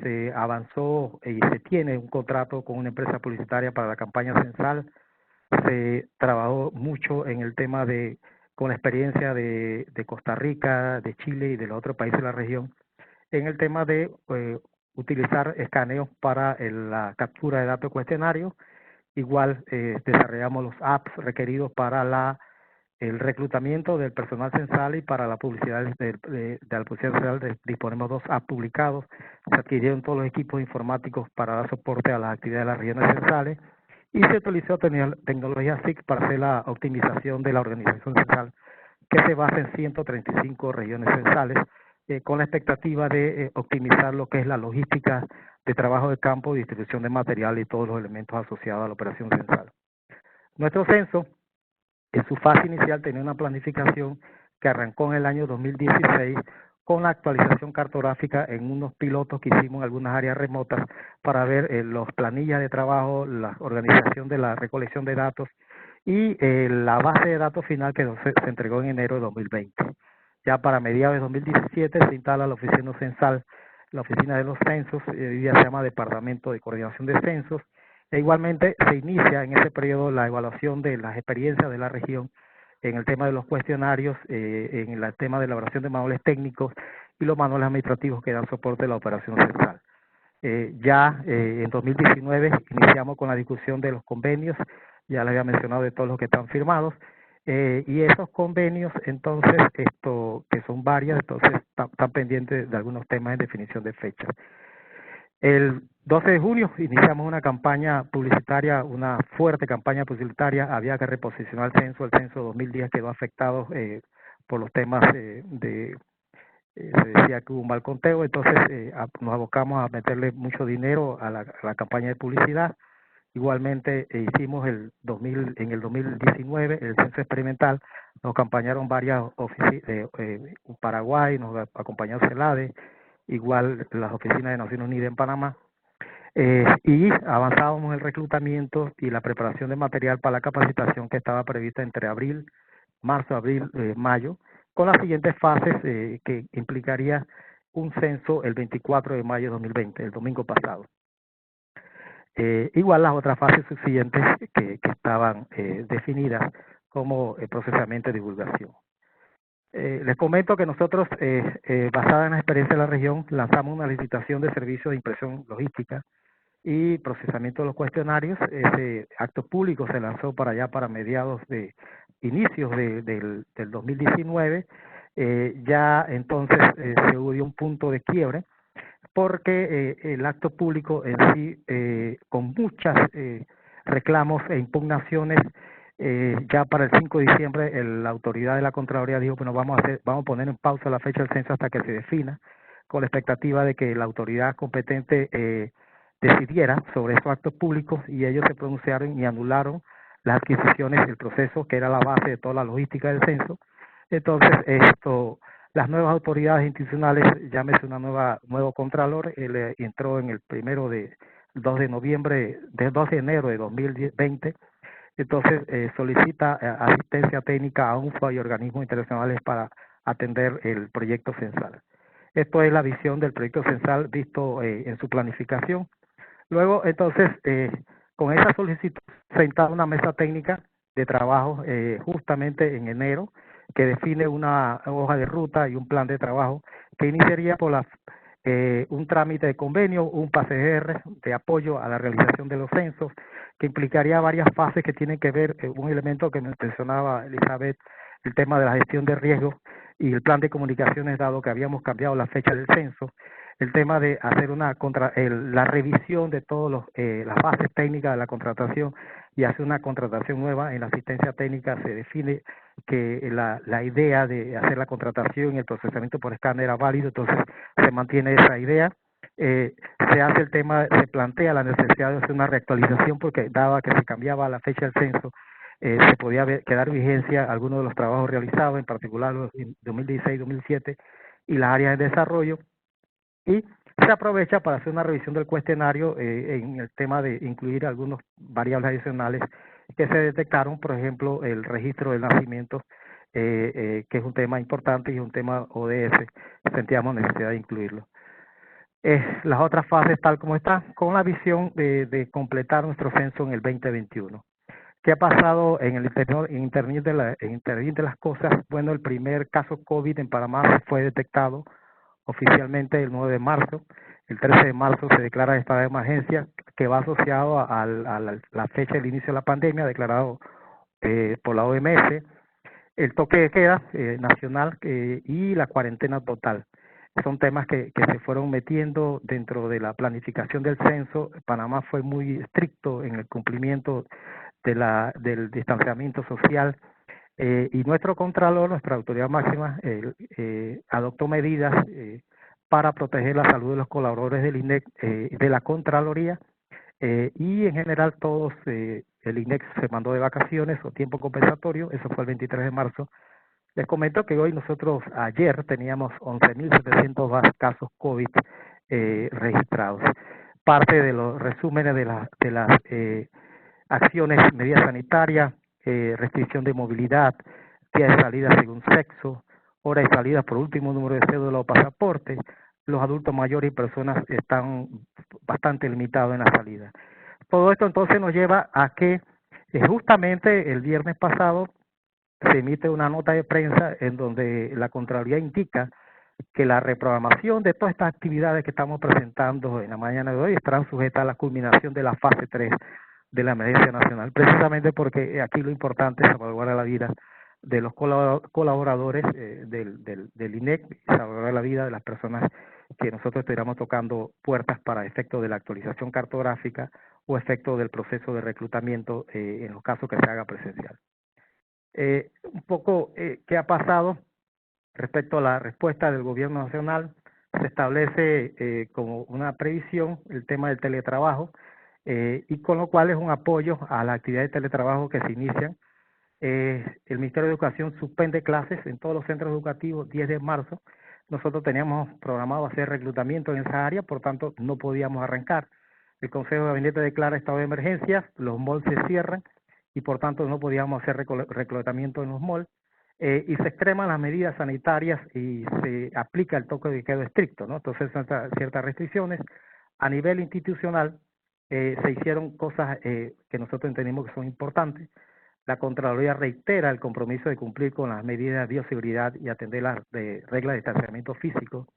se avanzó y se tiene un contrato con una empresa publicitaria para la campaña censal. Se trabajó mucho en el tema con la experiencia de Costa Rica, de Chile y de los otros países de la región, en el tema de utilizar escaneos para la captura de datos cuestionarios. Igual desarrollamos los apps requeridos para el reclutamiento del personal censal y para la publicidad de la publicidad censal. Disponemos 2 apps publicados. Se adquirieron todos los equipos informáticos para dar soporte a las actividades de las regiones censales y se utilizó tecnología SIC para hacer la optimización de la organización censal, que se basa en 135 regiones censales, con la expectativa de optimizar lo que es la logística de trabajo de campo, distribución de material y todos los elementos asociados a la operación censal. Nuestro censo, en su fase inicial, tenía una planificación que arrancó en el año 2016 con la actualización cartográfica en unos pilotos que hicimos en algunas áreas remotas para ver las planillas de trabajo, la organización de la recolección de datos y la base de datos final que se entregó en enero de 2020. Ya para mediados de 2017 se instala la oficina censal, la oficina de los censos, hoy día se llama Departamento de Coordinación de Censos, e igualmente se inicia en ese periodo la evaluación de las experiencias de la región en el tema de los cuestionarios, en el tema de elaboración de manuales técnicos y los manuales administrativos que dan soporte a la operación censal. En 2019 iniciamos con la discusión de los convenios, ya les había mencionado de todos los que están firmados, y esos convenios, entonces, que son varias, entonces están pendientes de algunos temas en definición de fechas. El 12 de junio iniciamos una campaña publicitaria, una fuerte campaña publicitaria. Había que reposicionar el censo 2010 quedó afectado por los temas se decía que hubo un mal conteo, entonces nos abocamos a meterle mucho dinero a la campaña de publicidad Igualmente hicimos en el 2019 el censo experimental, nos acompañaron varias oficinas, Paraguay, nos acompañó CELADE, igual las oficinas de Naciones Unidas en Panamá, y avanzábamos en el reclutamiento y la preparación de material para la capacitación que estaba prevista entre marzo, abril, mayo, con las siguientes fases que implicaría un censo el 24 de mayo de 2020, el domingo pasado. Igual las otras fases subsiguientes que estaban definidas como procesamiento y divulgación. Les comento que nosotros, basada en la experiencia de la región, lanzamos una licitación de servicios de impresión logística y procesamiento de los cuestionarios. Ese acto público se lanzó para allá para inicios del 2019. Ya entonces se hubo un punto de quiebre porque el acto público en sí, con muchos reclamos e impugnaciones, ya para el 5 de diciembre la autoridad de la Contraloría dijo, bueno, vamos a poner en pausa la fecha del censo hasta que se defina, con la expectativa de que la autoridad competente decidiera sobre esos actos públicos, y ellos se pronunciaron y anularon las adquisiciones del proceso que era la base de toda la logística del censo. Entonces, las nuevas autoridades institucionales, llámese nuevo Contralor, él entró en el 2 de enero de 2020, entonces solicita asistencia técnica a UNFPA y organismos internacionales para atender el proyecto censal. Esto es la visión del proyecto censal visto en su planificación. Luego, entonces, con esa solicitud se instala una mesa técnica de trabajo justamente en enero, que define una hoja de ruta y un plan de trabajo que iniciaría por un trámite de convenio, un PACR de apoyo a la realización de los censos, que implicaría varias fases que tienen que ver, un elemento que mencionaba Elizabeth, el tema de la gestión de riesgos y el plan de comunicaciones, dado que habíamos cambiado la fecha del censo, el tema de hacer la revisión de todas las bases técnicas de la contratación y hacer una contratación nueva. En la asistencia técnica se define que la idea de hacer la contratación y el procesamiento por escáner era válido, entonces se mantiene esa idea. Se plantea la necesidad de hacer una reactualización porque daba que se cambiaba la fecha del censo, se podía quedar vigencia algunos de los trabajos realizados, en particular los en 2016-2007 y las áreas de desarrollo, y se aprovecha para hacer una revisión del cuestionario en el tema de incluir algunas variables adicionales que se detectaron, por ejemplo, el registro del nacimiento, que es un tema importante y un tema ODS, sentíamos necesidad de incluirlo. Las otras fases tal como están, con la visión de completar nuestro censo en el 2021. ¿Qué ha pasado en el internet de las cosas? Bueno, el primer caso COVID en Panamá fue detectado oficialmente el 9 de marzo. El 13 de marzo se declara estado de emergencia, que va asociado a la fecha del inicio de la pandemia, declarado por la OMS, el toque de queda nacional y la cuarentena total. Son temas que se fueron metiendo dentro de la planificación del censo. Panamá fue muy estricto en el cumplimiento del distanciamiento social, y nuestro Contralor, nuestra autoridad máxima, adoptó medidas para proteger la salud de los colaboradores del INEC, de la Contraloría, y en general todos, el INEC se mandó de vacaciones o tiempo compensatorio, eso fue el 23 de marzo. Les comento que ayer teníamos 11.700 casos COVID registrados. Parte de los resúmenes de las acciones, medidas sanitarias, restricción de movilidad, días de salida según sexo, hora de salida por último número de cédula o pasaporte. Los adultos mayores y personas están bastante limitados en la salida. Todo esto entonces nos lleva a que justamente el viernes pasado se emite una nota de prensa en donde la Contraloría indica que la reprogramación de todas estas actividades que estamos presentando en la mañana de hoy estarán sujetas a la culminación de la fase 3 de la emergencia nacional, precisamente porque aquí lo importante es salvaguardar la vida de los colaboradores del INEC, salvaguardar la vida de las personas que nosotros estuviéramos tocando puertas para efecto de la actualización cartográfica o efecto del proceso de reclutamiento en los casos que se haga presencial. Un poco, ¿qué ha pasado respecto a la respuesta del gobierno nacional? Se establece como una previsión el tema del teletrabajo, y con lo cual es un apoyo a la actividad de teletrabajo que se inician. El Ministerio de Educación suspende clases en todos los centros educativos 10 de marzo. Nosotros teníamos programado hacer reclutamiento en esa área, por tanto no podíamos arrancar. El Consejo de Gabinete declara estado de emergencia, los malls se cierran y por tanto no podíamos hacer reclutamiento en los malls. Y se extreman las medidas sanitarias y se aplica el toque de queda estricto, ¿no? Entonces, ciertas restricciones. A nivel institucional, se hicieron cosas que nosotros entendimos que son importantes. La Contraloría reitera el compromiso de cumplir con las medidas de bioseguridad y atender las reglas de distanciamiento físico.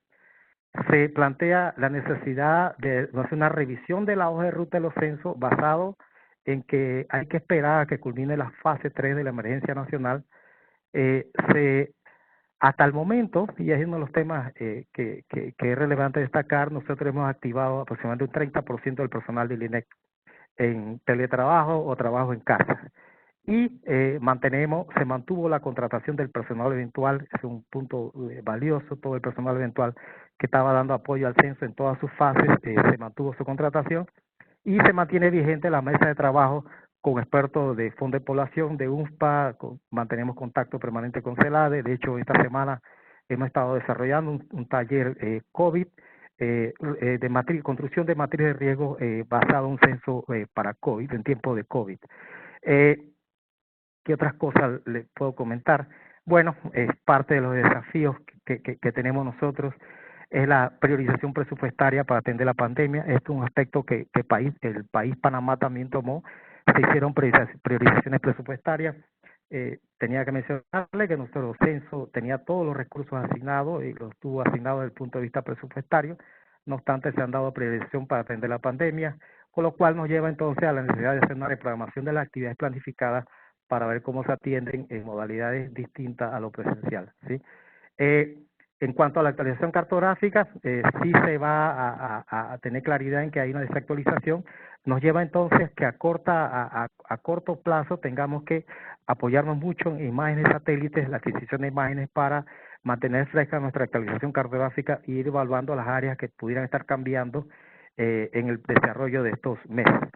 Se plantea la necesidad de hacer una revisión de la hoja de ruta de los censos basado en que hay que esperar a que culmine la fase 3 de la emergencia nacional. Hasta el momento, y es uno de los temas que es relevante destacar, nosotros hemos activado aproximadamente un 30% del personal del INEC en teletrabajo o trabajo en casa. Y se mantuvo la contratación del personal eventual, es un punto valioso, todo el personal eventual que estaba dando apoyo al censo en todas sus fases, se mantuvo su contratación y se mantiene vigente la mesa de trabajo con expertos de Fondo de Población, de UNFPA, mantenemos contacto permanente con CELADE. De hecho, esta semana hemos estado desarrollando un taller COVID, de construcción de matriz de riesgo basado en un censo para COVID, en tiempo de COVID. ¿Qué otras cosas les puedo comentar? Bueno, es parte de los desafíos que tenemos nosotros, es la priorización presupuestaria para atender la pandemia. Esto es un aspecto que el país Panamá también tomó. Se hicieron priorizaciones presupuestarias. Tenía que mencionarle que nuestro censo tenía todos los recursos asignados y los tuvo asignados desde el punto de vista presupuestario. No obstante, se han dado priorización para atender la pandemia, con lo cual nos lleva entonces a la necesidad de hacer una reprogramación de las actividades planificadas para ver cómo se atienden en modalidades distintas a lo presencial, ¿sí? En cuanto a la actualización cartográfica, sí se va a tener claridad en que hay una desactualización. Nos lleva entonces que a corto plazo tengamos que apoyarnos mucho en imágenes satélites, la adquisición de imágenes para mantener fresca nuestra actualización cartográfica e ir evaluando las áreas que pudieran estar cambiando en el desarrollo de estos meses.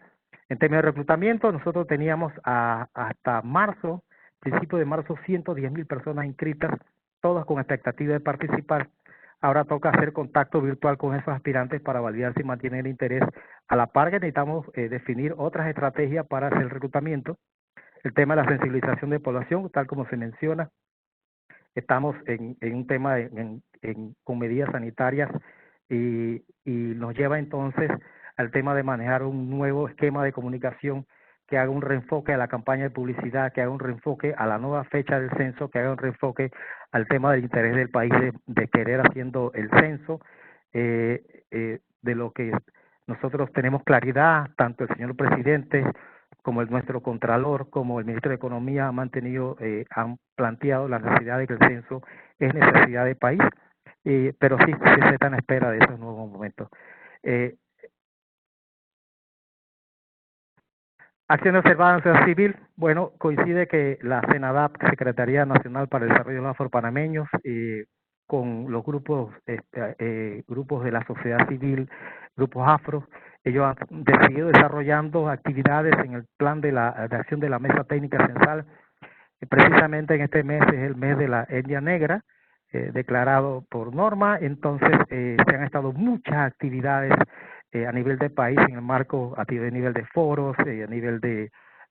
En términos de reclutamiento, nosotros teníamos hasta marzo, principio de marzo, 110,000 personas inscritas, todas con expectativa de participar. Ahora toca hacer contacto virtual con esos aspirantes para validar si mantienen el interés. A la par que necesitamos definir otras estrategias para hacer el reclutamiento. El tema de la sensibilización de población, tal como se menciona, estamos en un tema con medidas sanitarias y nos lleva entonces al tema de manejar un nuevo esquema de comunicación que haga un reenfoque a la campaña de publicidad, que haga un reenfoque a la nueva fecha del censo, que haga un reenfoque al tema del interés del país de querer haciendo el censo, de lo que nosotros tenemos claridad, tanto el señor presidente como nuestro contralor, como el ministro de Economía han planteado la necesidad de que el censo es necesidad de país, pero sí se está en espera de esos nuevos momentos. Acción observada en sociedad civil, bueno, coincide que la CENADAP, Secretaría Nacional para el Desarrollo de los Afropanameños, con los grupos de la sociedad civil, grupos afro, ellos han decidido desarrollando actividades en el plan de acción de la Mesa Técnica Censal. Precisamente en este mes es el mes de la etnia negra, declarado por norma, entonces se han estado muchas actividades a nivel del país, en el marco, a nivel de foros, a nivel de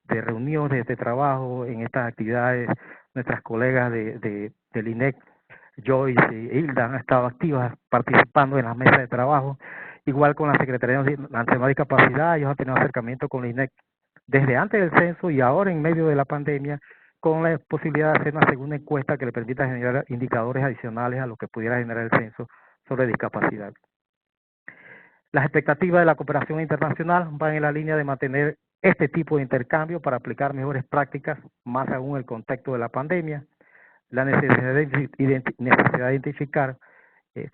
reuniones de trabajo, en estas actividades, nuestras colegas del INEC, Joyce y Hilda, han estado activas participando en las mesas de trabajo, igual con la Secretaría Nacional de Discapacidad. Ellos han tenido acercamiento con el INEC desde antes del censo y ahora en medio de la pandemia, con la posibilidad de hacer una segunda encuesta que le permita generar indicadores adicionales a lo que pudiera generar el censo sobre discapacidad. Las expectativas de la cooperación internacional van en la línea de mantener este tipo de intercambio para aplicar mejores prácticas, más aún en el contexto de la pandemia. La necesidad de identificar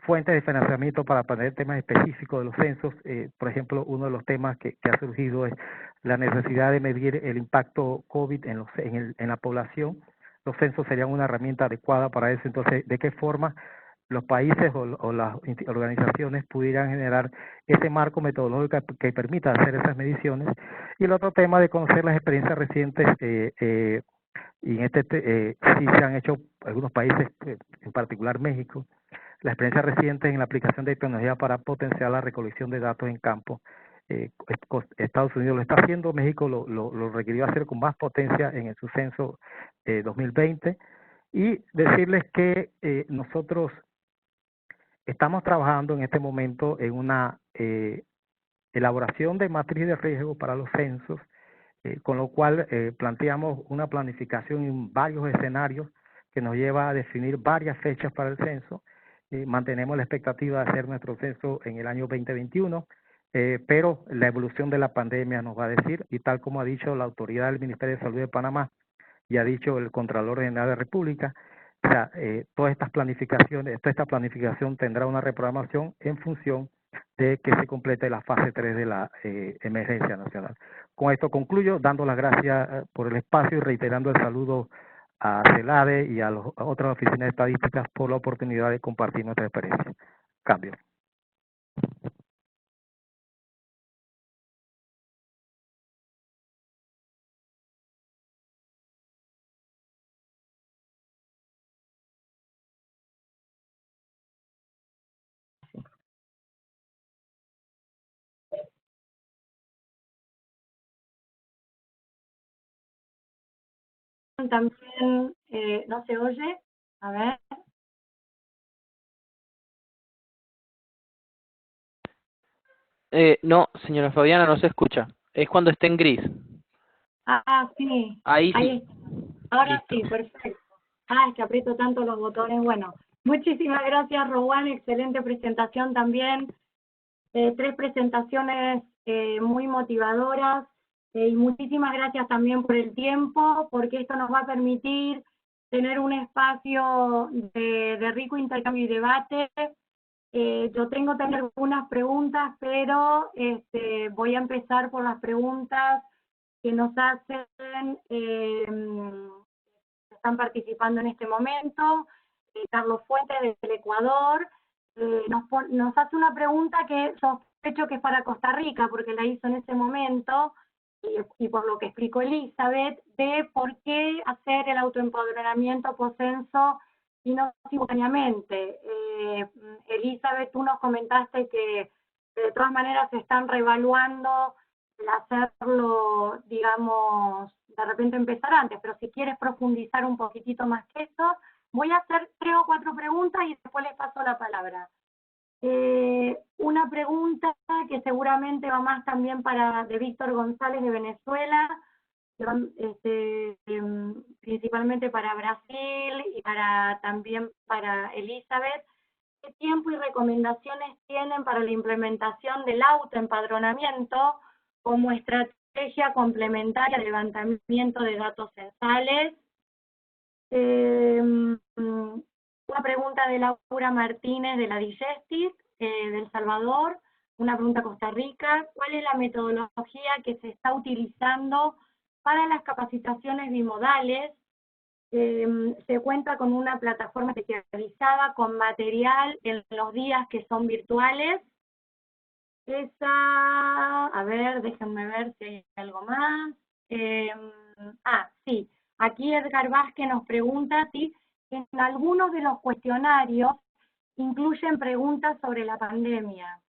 fuentes de financiamiento para atender temas específicos de los censos. Por ejemplo, uno de los temas que ha surgido es la necesidad de medir el impacto COVID en la población. Los censos serían una herramienta adecuada para eso. Entonces, ¿de qué forma los países o las organizaciones pudieran generar ese marco metodológico que permita hacer esas mediciones. Y el otro tema de conocer las experiencias recientes, y en sí se han hecho algunos países, en particular México, las experiencias recientes en la aplicación de tecnología para potenciar la recolección de datos en campo. Estados Unidos lo está haciendo, México lo requirió hacer con más potencia en su censo 2020, y decirles que nosotros estamos trabajando en este momento en una elaboración de matriz de riesgo para los censos, con lo cual planteamos una planificación en varios escenarios que nos lleva a definir varias fechas para el censo. Mantenemos la expectativa de hacer nuestro censo en el año 2021, pero la evolución de la pandemia nos va a decir, y tal como ha dicho la autoridad del Ministerio de Salud de Panamá y ha dicho el Contralor General de la República, o sea, toda esta planificación tendrá una reprogramación en función de que se complete la fase 3 de la emergencia nacional. Con esto concluyo, dando las gracias por el espacio y reiterando el saludo a CELADE y a otras oficinas de estadísticas por la oportunidad de compartir nuestra experiencia. Cambio. También, ¿no se oye? A ver. No, señora Fabiana, no se escucha. Es cuando esté en gris. Ah, sí. Ahí sí. Ahí está. Ahora Listo. sí, perfecto. Es que aprieto tanto los botones. Bueno, muchísimas gracias, Rowan. Excelente presentación también. 3 presentaciones muy motivadoras. Y muchísimas gracias también por el tiempo, porque esto nos va a permitir tener un espacio de rico intercambio y debate. Yo tengo también algunas preguntas, pero voy a empezar por las preguntas que nos hacen, están participando en este momento. Carlos Fuentes del Ecuador nos hace una pregunta que sospecho que es para Costa Rica, porque la hizo en ese momento, y por lo que explicó Elizabeth, de por qué hacer el autoempadronamiento post-censo y no simultáneamente. Elizabeth, tú nos comentaste que de todas maneras se están reevaluando el hacerlo, digamos, de repente empezar antes, pero si quieres profundizar un poquitito más que eso, voy a hacer 3 o 4 preguntas y después les paso la palabra. Una pregunta que seguramente va más también de Víctor González de Venezuela, principalmente para Brasil y también para Elizabeth. ¿Qué tiempo y recomendaciones tienen para la implementación del autoempadronamiento como estrategia complementaria de levantamiento de datos censales? Una pregunta de Laura Martínez de la Digestis, de El Salvador. Una pregunta Costa Rica. ¿Cuál es la metodología que se está utilizando para las capacitaciones bimodales? Se cuenta con una plataforma especializada con material en los días que son virtuales. A ver, déjenme ver si hay algo más. Sí, aquí Edgar Vázquez nos pregunta si en algunos de los cuestionarios incluyen preguntas sobre la pandemia.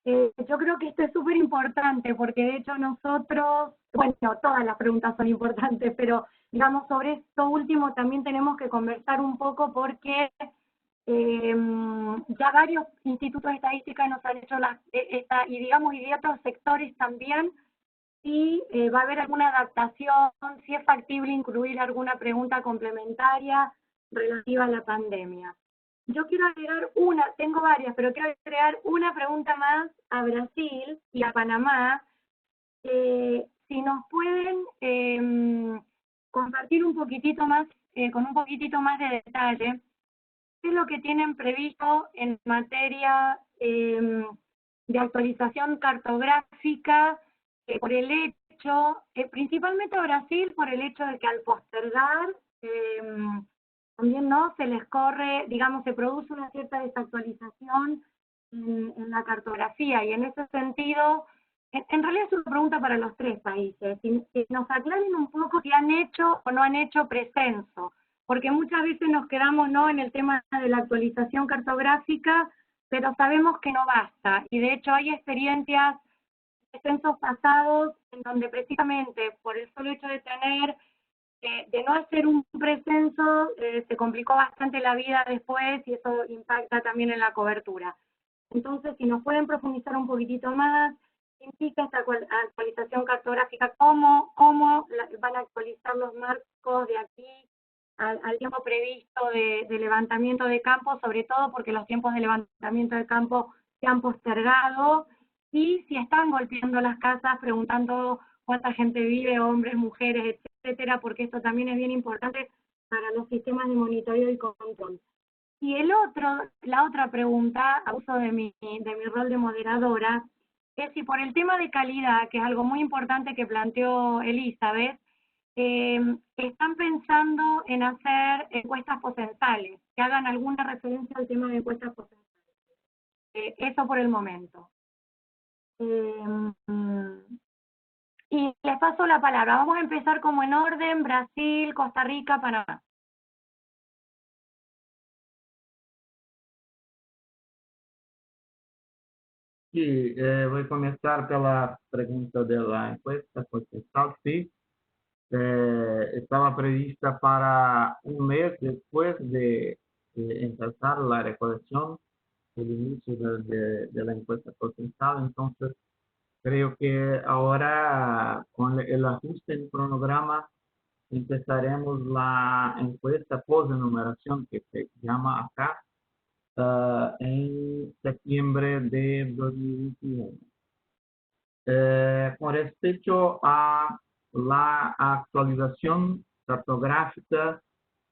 Yo creo que esto es súper importante porque de hecho nosotros, bueno, todas las preguntas son importantes, pero digamos sobre esto último también tenemos que conversar un poco porque ya varios institutos de estadística nos han hecho y digamos, y de otros sectores también, si va a haber alguna adaptación, si es factible incluir alguna pregunta complementaria relativa a la pandemia. Yo quiero agregar tengo varias, pero quiero agregar una pregunta más a Brasil y a Panamá. Si nos pueden compartir un poquitito más, con un poquitito más de detalle, ¿qué es lo que tienen previsto en materia de actualización cartográfica por el hecho, principalmente a Brasil, por el hecho de que al postergar también no se les corre, digamos, se produce una cierta desactualización en la cartografía, y en ese sentido, en realidad es una pregunta para los tres países, si nos aclaren un poco si han hecho o no han hecho precenso, porque muchas veces nos quedamos ¿no? en el tema de la actualización cartográfica, pero sabemos que no basta, y de hecho hay experiencias de censos pasados en donde precisamente por el solo hecho de tener, de no hacer un precenso, se complicó bastante la vida después y eso impacta también en la cobertura. Entonces, si nos pueden profundizar un poquitito más, ¿qué implica esta actualización cartográfica? ¿Cómo van a actualizar los marcos de aquí al tiempo previsto de levantamiento de campo, sobre todo porque los tiempos de levantamiento de campo se han postergado? Y si están golpeando las casas, preguntando cuánta gente vive, hombres, mujeres, etcétera, porque esto también es bien importante para los sistemas de monitoreo y control. Y la otra pregunta, a uso de mi rol de moderadora, es si por el tema de calidad, que es algo muy importante que planteó Elizabeth, están pensando en hacer encuestas poscensales, que hagan alguna referencia al tema de encuestas poscensales. Eso por el momento. Y les paso la palabra. Vamos a empezar como en orden: Brasil, Costa Rica, Panamá. Sí, voy a comenzar pela pergunta da encuesta postal. Sí, estaba prevista para un mes después de empezar la recolección, el inicio de la encuesta postal. Entonces, creo que ahora con el ajuste en cronograma empezaremos la encuesta post-enumeración, que se llama acá, en septiembre de 2021. Con respecto a la actualización cartográfica,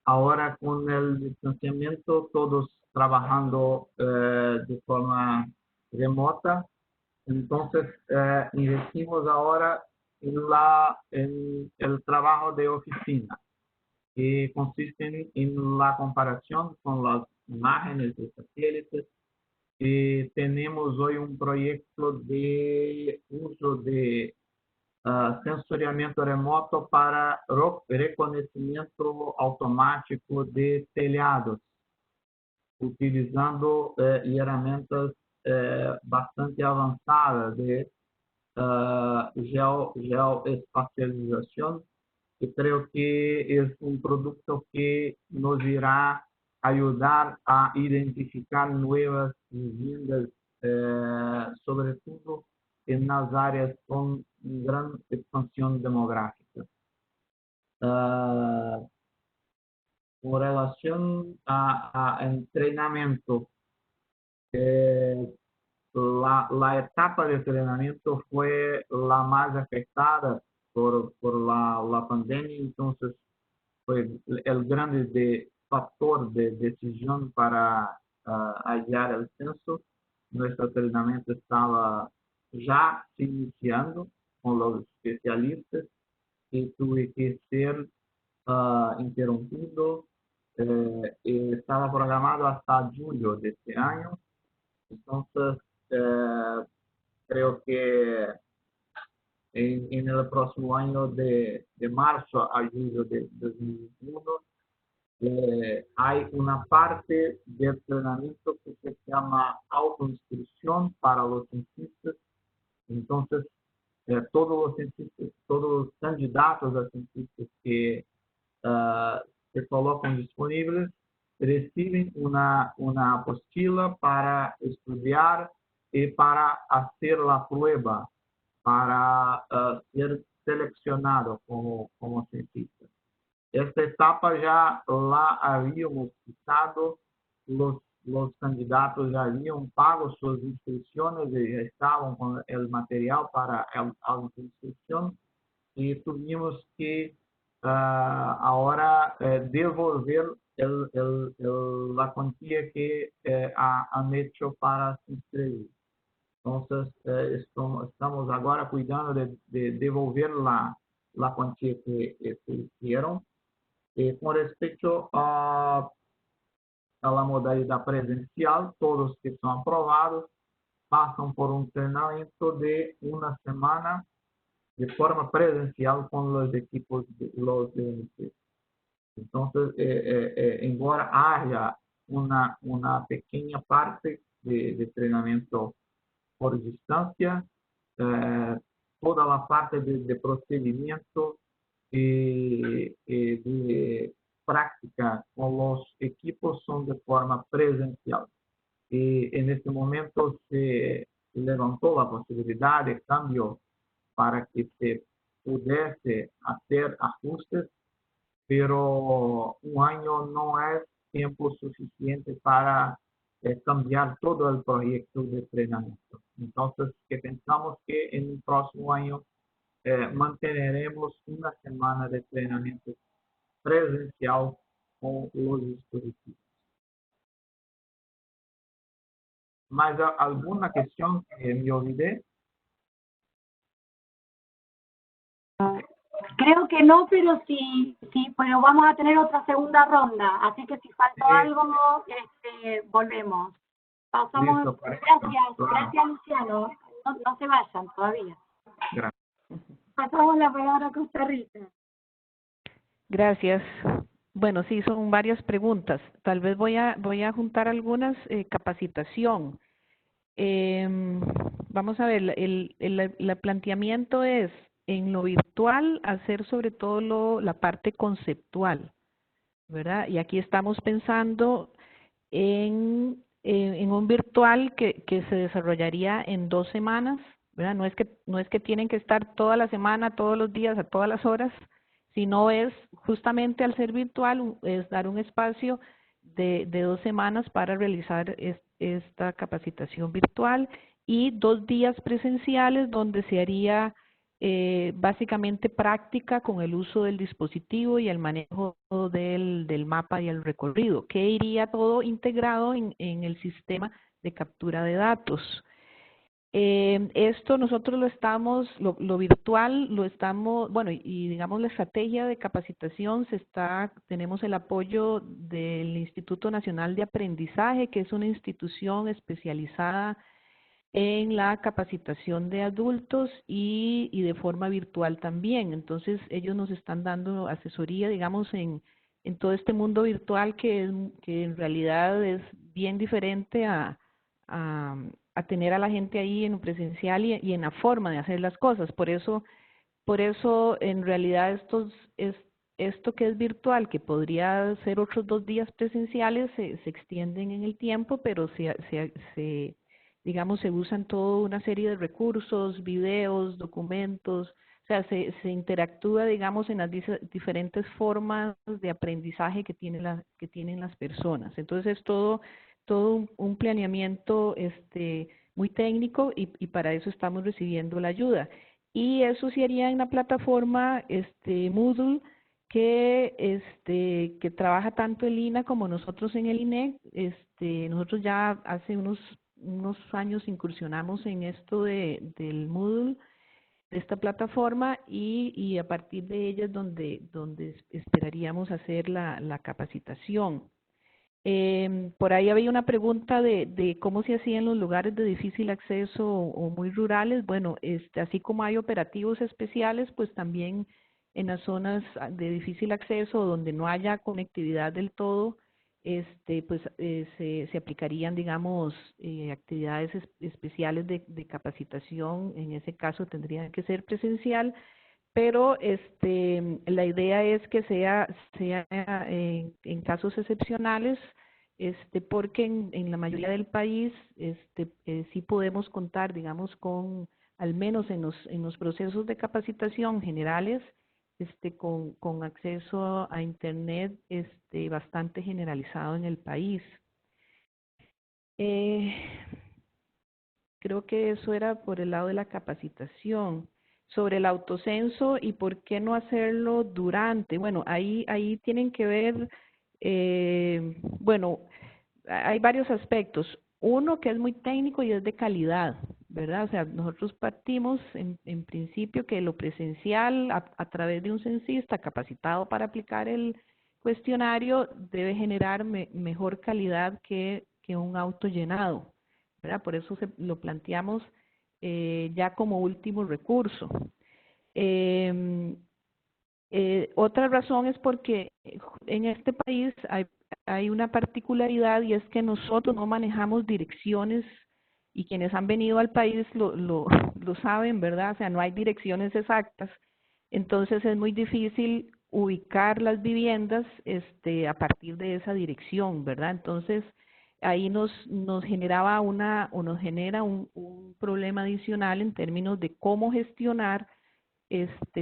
ahora con el distanciamiento, todos trabajando de forma remota, entonces investimos ahora en el trabajo de oficina, que consiste en la comparación con las imágenes de satélites. Tenemos hoy un proyecto de uso de sensoriamiento remoto para reconocimiento automático de telhados, utilizando herramientas bastante avanzadas de geoespacialización, que creo que es un producto que nos irá ayudar a identificar nuevas viviendas, sobre todo en las áreas con gran expansión demográfica. Con relación a entrenamiento, la etapa de entrenamiento fue la más afectada por la pandemia, entonces fue el grande factor de decisión para hallar el censo. Nuestro entrenamiento estaba ya iniciando con los especialistas y tuve que ser interrumpido. Estaba programado hasta julio de este año. Entonces, creo que en el próximo año de marzo a julio de 2021, hay una parte del entrenamiento que se llama autoinscripción para los cientistas. Entonces, todos los candidatos a cientistas que se colocan disponibles reciben una apostila para estudiar y para hacer la prueba, para ser seleccionado como cientista. Esta etapa ya la habíamos quitado, los candidatos ya habían pago sus inscripciones y ya estaban con el material para la autoinscripción, y tuvimos que ahora devolver la cuantía que han hecho para se inscribir. Entonces, estamos ahora cuidando de devolver la cuantía que hicieron. Con respecto a la modalidad presencial, todos que son aprobados pasan por un entrenamiento de una semana de forma presencial con los equipos de los DNC. Entonces, embora haya una pequeña parte de entrenamiento por distancia, toda la parte de procedimiento y de práctica con los equipos son de forma presencial. Y en este momento se levantó la posibilidad de cambio para que se pudiese hacer ajustes, pero un año no es tiempo suficiente para cambiar todo el proyecto de entrenamiento. Entonces, que pensamos que en el próximo año manteneremos una semana de entrenamiento presencial con los dispositivos. ¿Más alguna cuestión que me olvidé? Creo que no, pero sí, pero vamos a tener otra segunda ronda, así que si faltó algo, volvemos. Pasamos, Listo, perfecto. gracias Luciano, no se vayan todavía. Gracias. Pasamos la palabra a Costa Rica. Gracias. Bueno, sí, son varias preguntas. Tal vez voy a juntar algunas. Capacitación. Vamos a ver, el planteamiento es en lo virtual hacer sobre todo la parte conceptual, ¿verdad? Y aquí estamos pensando en un virtual que se desarrollaría en 2 semanas, ¿verdad? No es que tienen que estar toda la semana, todos los días, a todas las horas, sino es justamente al ser virtual, es dar un espacio de 2 semanas para realizar esta capacitación virtual y 2 días presenciales donde se haría básicamente práctica con el uso del dispositivo y el manejo del mapa y el recorrido, que iría todo integrado en el sistema de captura de datos. Esto nosotros lo virtual lo estamos, bueno, y digamos la estrategia de capacitación tenemos el apoyo del Instituto Nacional de Aprendizaje, que es una institución especializada en la capacitación de adultos y de forma virtual también. Entonces, ellos nos están dando asesoría, digamos, en todo este mundo virtual que en realidad es bien diferente a tener a la gente ahí en presencial y en la forma de hacer las cosas. Por eso en realidad esto que es virtual, que podría ser otros 2 días presenciales, se extienden en el tiempo, pero digamos, se usan toda una serie de recursos, videos, documentos, o sea, se interactúa, digamos, en las diferentes formas de aprendizaje que tienen las personas. Entonces, es todo un planeamiento muy técnico y para eso estamos recibiendo la ayuda. Y eso se haría en la plataforma Moodle, que trabaja tanto el INA como nosotros en el INEC. Nosotros ya hace unos años incursionamos en esto del Moodle, de esta plataforma, y a partir de ella es donde esperaríamos hacer la capacitación. Por ahí había una pregunta de cómo se hacía en los lugares de difícil acceso o muy rurales. Bueno, así como hay operativos especiales, pues también en las zonas de difícil acceso donde no haya conectividad del todo, pues se aplicarían, digamos, actividades especiales de capacitación. En ese caso tendrían que ser presencial, pero la idea es que sea en casos excepcionales, porque en la mayoría del país sí podemos contar, digamos, con, al menos en los procesos de capacitación generales, con acceso a internet bastante generalizado en el país. Creo que eso era por el lado de la capacitación. Sobre el autocenso y por qué no hacerlo durante. Bueno, ahí tienen que ver, bueno, hay varios aspectos. Uno que es muy técnico y es de calidad, ¿verdad? O sea, nosotros partimos en principio que lo presencial a través de un censista capacitado para aplicar el cuestionario debe generar mejor calidad que un autollenado, ¿verdad? Por eso lo planteamos ya como último recurso. Otra razón es porque en este país hay una particularidad, y es que nosotros no manejamos direcciones, y quienes han venido al país lo saben, ¿verdad? O sea, no hay direcciones exactas, entonces es muy difícil ubicar las viviendas a partir de esa dirección, ¿verdad? Entonces ahí nos generaba nos genera un problema adicional en términos de cómo gestionar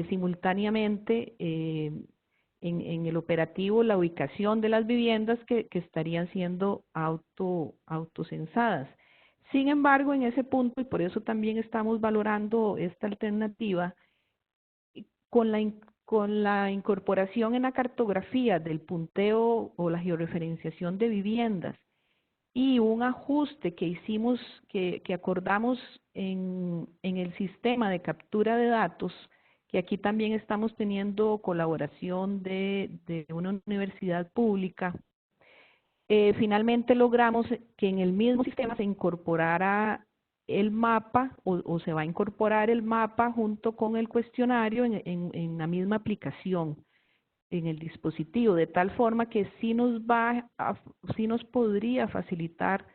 simultáneamente en el operativo la ubicación de las viviendas que estarían siendo autocensadas. Sin embargo, en ese punto, y por eso también estamos valorando esta alternativa, con la incorporación en la cartografía del punteo o la georreferenciación de viviendas y un ajuste que hicimos, que acordamos en el sistema de captura de datos, que aquí también estamos teniendo colaboración de una universidad pública. Finalmente logramos que en el mismo sistema se incorporara el mapa, o se va a incorporar el mapa junto con el cuestionario en la misma aplicación, en el dispositivo, de tal forma que sí nos podría facilitar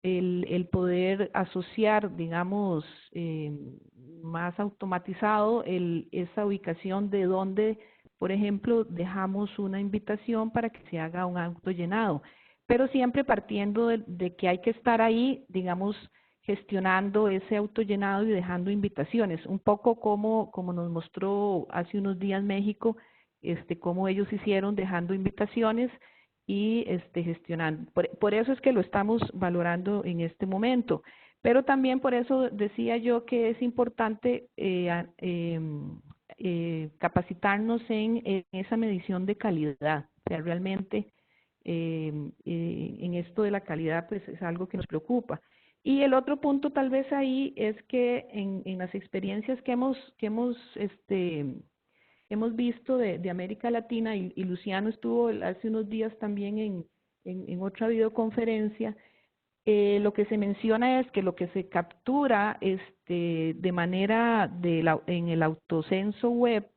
el poder asociar, digamos, más automatizado esa ubicación de donde, por ejemplo, dejamos una invitación para que se haga un autollenado, pero siempre partiendo de que hay que estar ahí, digamos, gestionando ese autollenado y dejando invitaciones, un poco como nos mostró hace unos días México, cómo ellos hicieron dejando invitaciones y gestionando. Por eso es que lo estamos valorando en este momento. Pero también por eso decía yo que es importante capacitarnos en esa medición de calidad. O sea, realmente en esto de la calidad pues es algo que nos preocupa. Y el otro punto tal vez ahí es que en las experiencias que hemos visto de América Latina, y Luciano estuvo hace unos días también en otra videoconferencia, lo que se menciona es que lo que se captura de manera en el autocenso web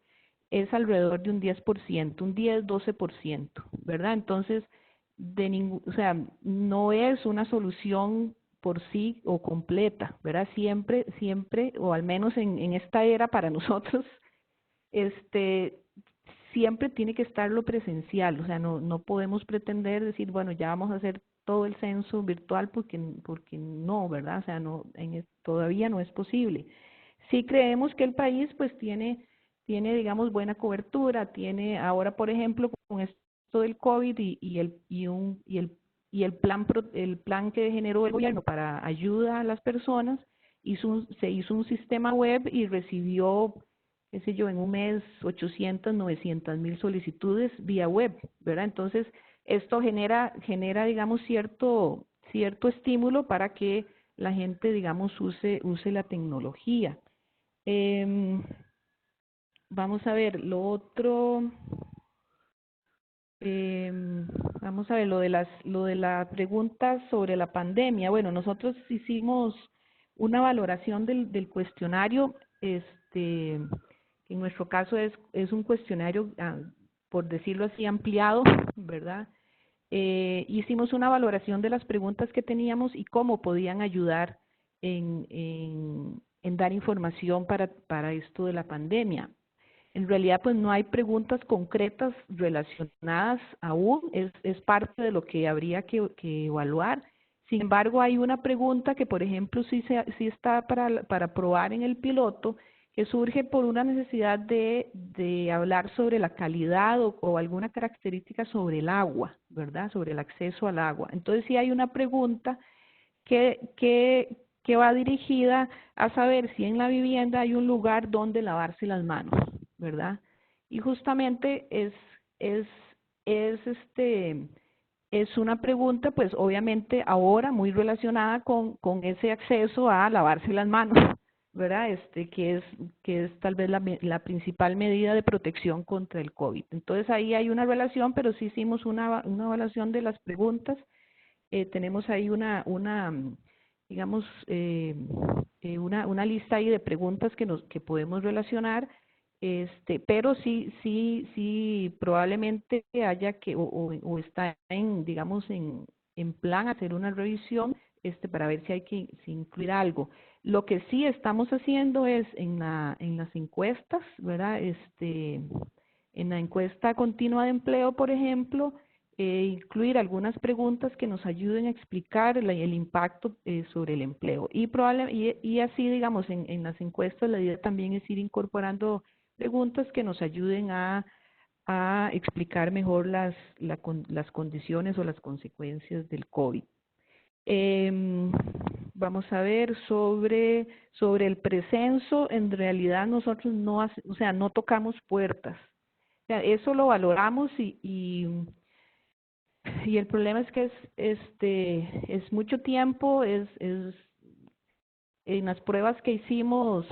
es alrededor de un 10%, un 10-12%, ¿verdad? Entonces, o sea, no es una solución por sí o completa, ¿verdad? Siempre, o al menos en esta era para nosotros, siempre tiene que estar lo presencial, o sea, no podemos pretender decir, bueno, ya vamos a hacer todo el censo virtual porque no, ¿verdad? O sea, todavía no es posible. Sí creemos que el país pues tiene digamos buena cobertura, tiene ahora por ejemplo con esto del COVID y el plan que generó el gobierno para ayuda a las personas, se hizo un sistema web y recibió, qué sé yo, en un mes 800, 900 mil solicitudes vía web, ¿verdad? Entonces, esto genera digamos, cierto estímulo para que la gente, digamos, use la tecnología. Vamos a ver, lo otro, vamos a ver, lo de la pregunta sobre la pandemia. Bueno, nosotros hicimos una valoración del cuestionario, en nuestro caso es un cuestionario, por decirlo así, ampliado, ¿verdad? Hicimos una valoración de las preguntas que teníamos y cómo podían ayudar en dar información para esto de la pandemia. En realidad, pues no hay preguntas concretas relacionadas aún, es parte de lo que habría que evaluar. Sin embargo, hay una pregunta que, por ejemplo, sí está para probar en el piloto, que surge por una necesidad de hablar sobre la calidad o alguna característica sobre el agua, ¿verdad? Sobre el acceso al agua. Entonces, sí hay una pregunta que va dirigida a saber si en la vivienda hay un lugar donde lavarse las manos, ¿verdad? Y justamente es una pregunta, pues obviamente ahora muy relacionada con ese acceso a lavarse las manos, ¿verdad? Que es tal vez la principal medida de protección contra el COVID. Entonces ahí hay una relación, pero sí hicimos una evaluación de las preguntas. Tenemos ahí digamos, una lista ahí de preguntas que podemos relacionar, pero sí probablemente haya o está digamos, en plan hacer una revisión, para ver si hay que incluir algo. Lo que sí estamos haciendo es en las encuestas, ¿verdad? En la encuesta continua de empleo, por ejemplo, incluir algunas preguntas que nos ayuden a explicar el impacto sobre el empleo. Y así, digamos, en las encuestas la idea también es ir incorporando preguntas que nos ayuden a explicar mejor las condiciones o las consecuencias del COVID. Vamos a ver sobre el precenso. En realidad nosotros no tocamos puertas. O sea, eso lo valoramos y el problema es que es mucho tiempo, en las pruebas que hicimos,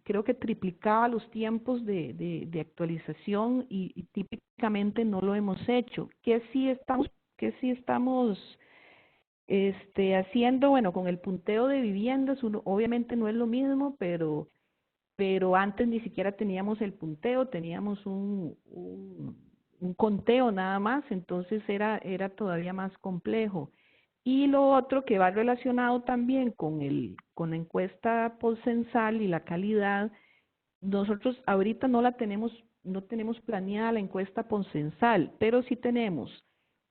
creo que triplicaba los tiempos de actualización y típicamente no lo hemos hecho. ¿Qué sí estamos haciendo? Bueno, con el punteo de viviendas, obviamente no es lo mismo, pero antes ni siquiera teníamos el punteo, teníamos un conteo nada más, entonces era todavía más complejo. Y lo otro que va relacionado también con la encuesta postcensal y la calidad, nosotros ahorita no tenemos planeada la encuesta postcensal, pero sí tenemos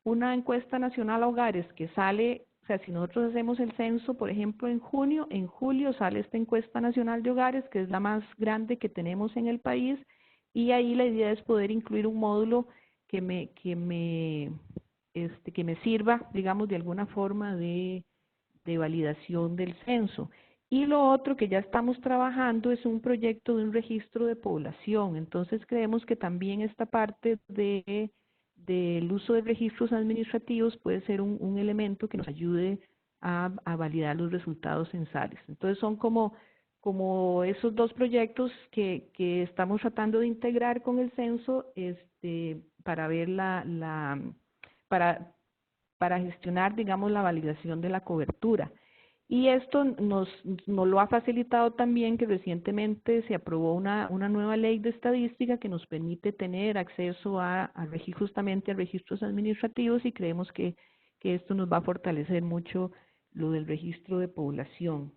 una encuesta nacional a hogares que sale. O sea, si nosotros hacemos el censo, por ejemplo, en julio sale esta encuesta nacional de hogares, que es la más grande que tenemos en el país, y ahí la idea es poder incluir un módulo que me sirva, digamos, de alguna forma de validación del censo. Y lo otro que ya estamos trabajando es un proyecto de un registro de población. Entonces creemos que también esta parte del uso de registros administrativos puede ser un elemento que nos ayude a validar los resultados censales. Entonces son como esos dos proyectos que estamos tratando de integrar con el censo, para ver para gestionar, digamos, la validación de la cobertura. Y esto nos lo ha facilitado también que recientemente se aprobó una nueva ley de estadística que nos permite tener acceso justamente a registros administrativos, y creemos que esto nos va a fortalecer mucho lo del registro de población.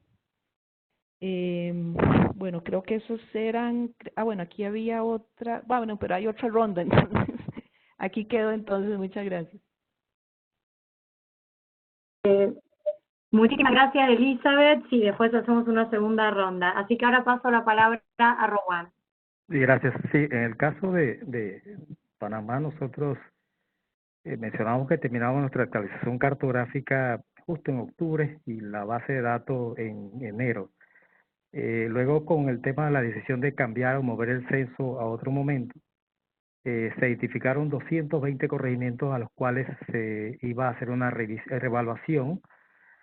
Bueno, creo que esos eran. Bueno, aquí había otra. Bueno, pero hay otra ronda, entonces aquí quedo entonces. Muchas gracias. Muchísimas gracias, Elizabeth. Sí, después hacemos una segunda ronda. Así que ahora paso la palabra a Rowan. Sí, gracias. Sí, en el caso de Panamá, nosotros mencionamos que terminamos nuestra actualización cartográfica justo en octubre y la base de datos en enero. Luego, con el tema de la decisión de cambiar o mover el censo a otro momento, se identificaron 220 corregimientos a los cuales se iba a hacer una reevaluación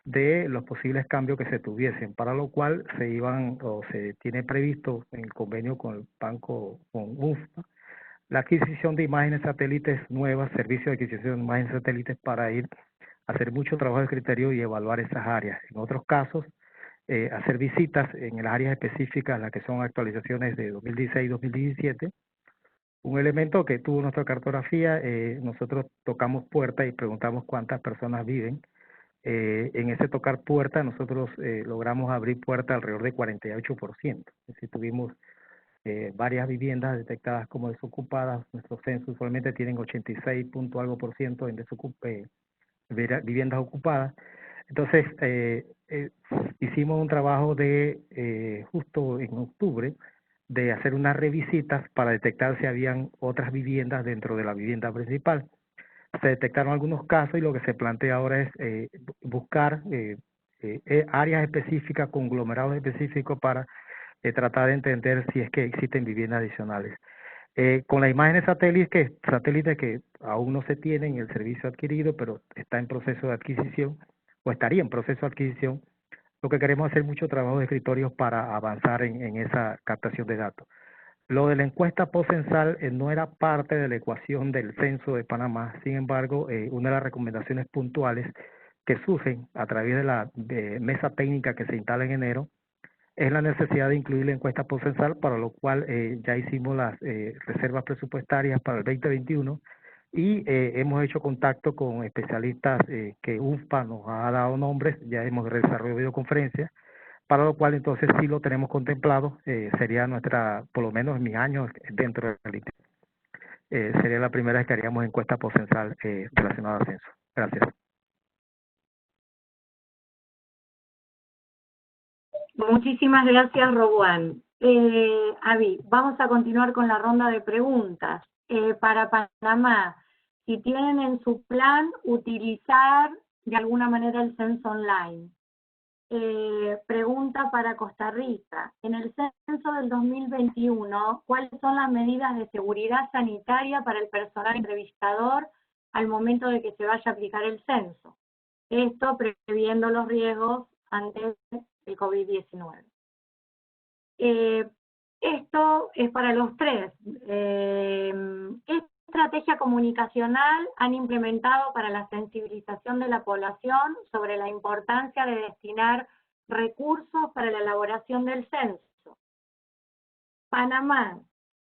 de los posibles cambios que se tuviesen, para lo cual se tiene previsto en el convenio con el banco, con UNFPA, la adquisición de imágenes satélites nuevas, servicios de adquisición de imágenes satélites, para ir a hacer mucho trabajo de criterio y evaluar esas áreas. En otros casos, hacer visitas en las áreas específicas, las que son actualizaciones de 2016 y 2017. Un elemento que tuvo nuestra cartografía, nosotros tocamos puerta y preguntamos cuántas personas viven. En ese tocar puerta nosotros logramos abrir puerta alrededor de 48%. Es decir, tuvimos varias viviendas detectadas como desocupadas. Nuestros censos usualmente tienen 86 punto algo por ciento en viviendas ocupadas. Entonces, hicimos un trabajo justo en octubre, de hacer unas revisitas para detectar si habían otras viviendas dentro de la vivienda principal. Se detectaron algunos casos y lo que se plantea ahora es buscar áreas específicas, conglomerados específicos para tratar de entender si es que existen viviendas adicionales. Con las imágenes satélites que aún no se tienen, el servicio adquirido, pero está en proceso de adquisición, o estaría en proceso de adquisición, lo que queremos es hacer mucho trabajo de escritorios para avanzar en esa captación de datos. Lo de la encuesta postcensal no era parte de la ecuación del censo de Panamá. Sin embargo, una de las recomendaciones puntuales que surgen a través de la mesa técnica que se instala en enero es la necesidad de incluir la encuesta postcensal, para lo cual ya hicimos las reservas presupuestarias para el 2021 y hemos hecho contacto con especialistas que UNFPA nos ha dado nombres, ya hemos desarrollado videoconferencias, para lo cual entonces sí lo tenemos contemplado, sería nuestra, por lo menos en mis años dentro del INTE, sería la primera vez que haríamos encuesta postcensal relacionada al censo. Gracias. Muchísimas gracias, Robuán. Avi, vamos a continuar con la ronda de preguntas. Para Panamá, si tienen en su plan utilizar de alguna manera el censo online. Pregunta para Costa Rica. En el censo del 2021, ¿cuáles son las medidas de seguridad sanitaria para el personal entrevistador al momento de que se vaya a aplicar el censo? Esto previendo los riesgos ante el COVID-19. Esto es para los tres. ¿Qué estrategia comunicacional han implementado para la sensibilización de la población sobre la importancia de destinar recursos para la elaboración del censo? Panamá,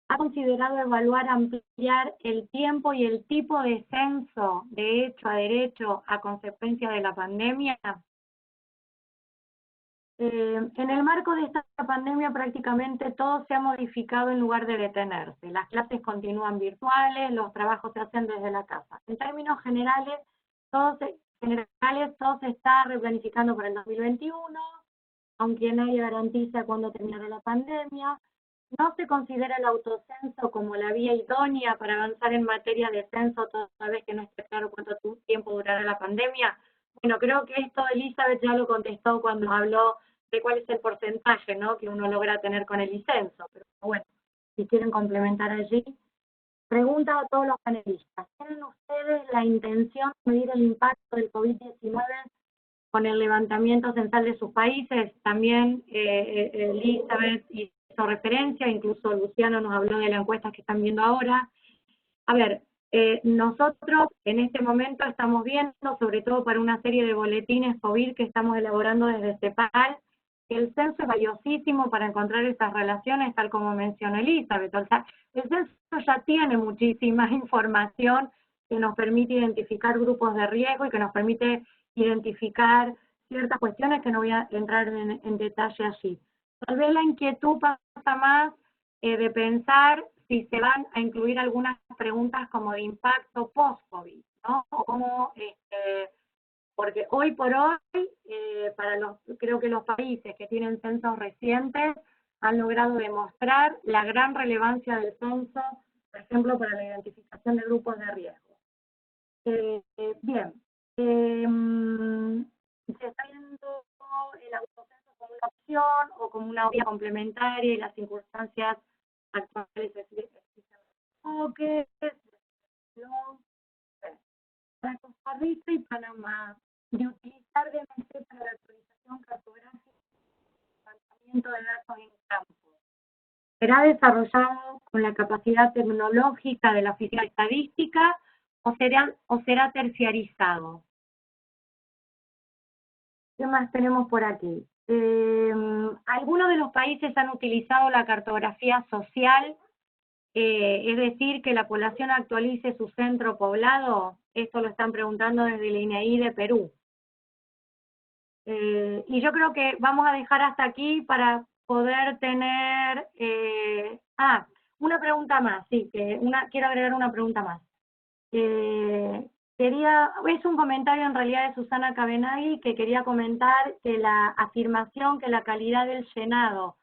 ¿ha considerado evaluar ampliar el tiempo y el tipo de censo de hecho a derecho a consecuencia de la pandemia? En el marco de esta pandemia prácticamente todo se ha modificado en lugar de detenerse. Las clases continúan virtuales, los trabajos se hacen desde la casa. En términos generales, todo se está replanificando para el 2021, aunque nadie garantiza cuándo terminará la pandemia. No se considera el autocenso como la vía idónea para avanzar en materia de censo, toda vez que no esté claro cuánto tiempo durará la pandemia. Bueno, creo que esto Elizabeth ya lo contestó cuando habló de cuál es el porcentaje, ¿no?, que uno logra tener con el censo. Pero bueno, si quieren complementar allí. Pregunta a todos los panelistas. ¿Tienen ustedes la intención de medir el impacto del COVID-19 con el levantamiento censal de sus países? También Elizabeth hizo referencia, incluso Luciano nos habló de la encuesta que están viendo ahora. A ver, nosotros en este momento estamos viendo, sobre todo para una serie de boletines COVID que estamos elaborando desde CEPAL, el censo es valiosísimo para encontrar esas relaciones, tal como mencionó Elizabeth. O sea, el censo ya tiene muchísima información que nos permite identificar grupos de riesgo y que nos permite identificar ciertas cuestiones que no voy a entrar en detalle allí. Tal vez la inquietud pasa más de pensar si se van a incluir algunas preguntas como de impacto post-COVID, ¿no? O como, porque hoy por hoy, creo que los países que tienen censos recientes han logrado demostrar la gran relevancia del censo, por ejemplo, para la identificación de grupos de riesgo. Bien, se está viendo el autocenso como una opción o como una vía complementaria y las circunstancias actuales existen enfoques, para Costa Rica y Panamá, de utilizar DMC para la actualización cartográfica y levantamiento de datos en campo. ¿Será desarrollado con la capacidad tecnológica de la Oficina de Estadística o será terciarizado? ¿Qué más tenemos por aquí? Algunos de los países han utilizado la cartografía social, es decir, que la población actualice su centro poblado. Esto lo están preguntando desde el INEI de Perú. Y yo creo que vamos a dejar hasta aquí para poder tener... una pregunta más, sí, quiero agregar una pregunta más. Es un comentario en realidad de Susana Cabenagui, que quería comentar que la afirmación que la calidad del llenado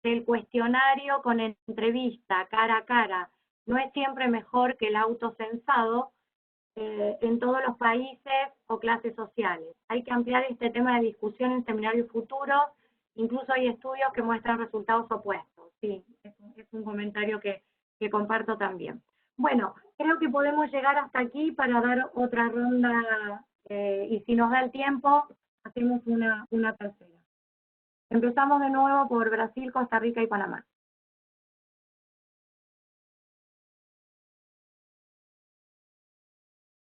del cuestionario con entrevista cara a cara no es siempre mejor que el autocensado en todos los países o clases sociales. Hay que ampliar este tema de discusión en seminarios futuros, incluso hay estudios que muestran resultados opuestos. Sí, es un comentario que comparto también. Bueno, creo que podemos llegar hasta aquí para dar otra ronda y si nos da el tiempo, hacemos una tercera. Empezamos de nuevo por Brasil, Costa Rica y Panamá.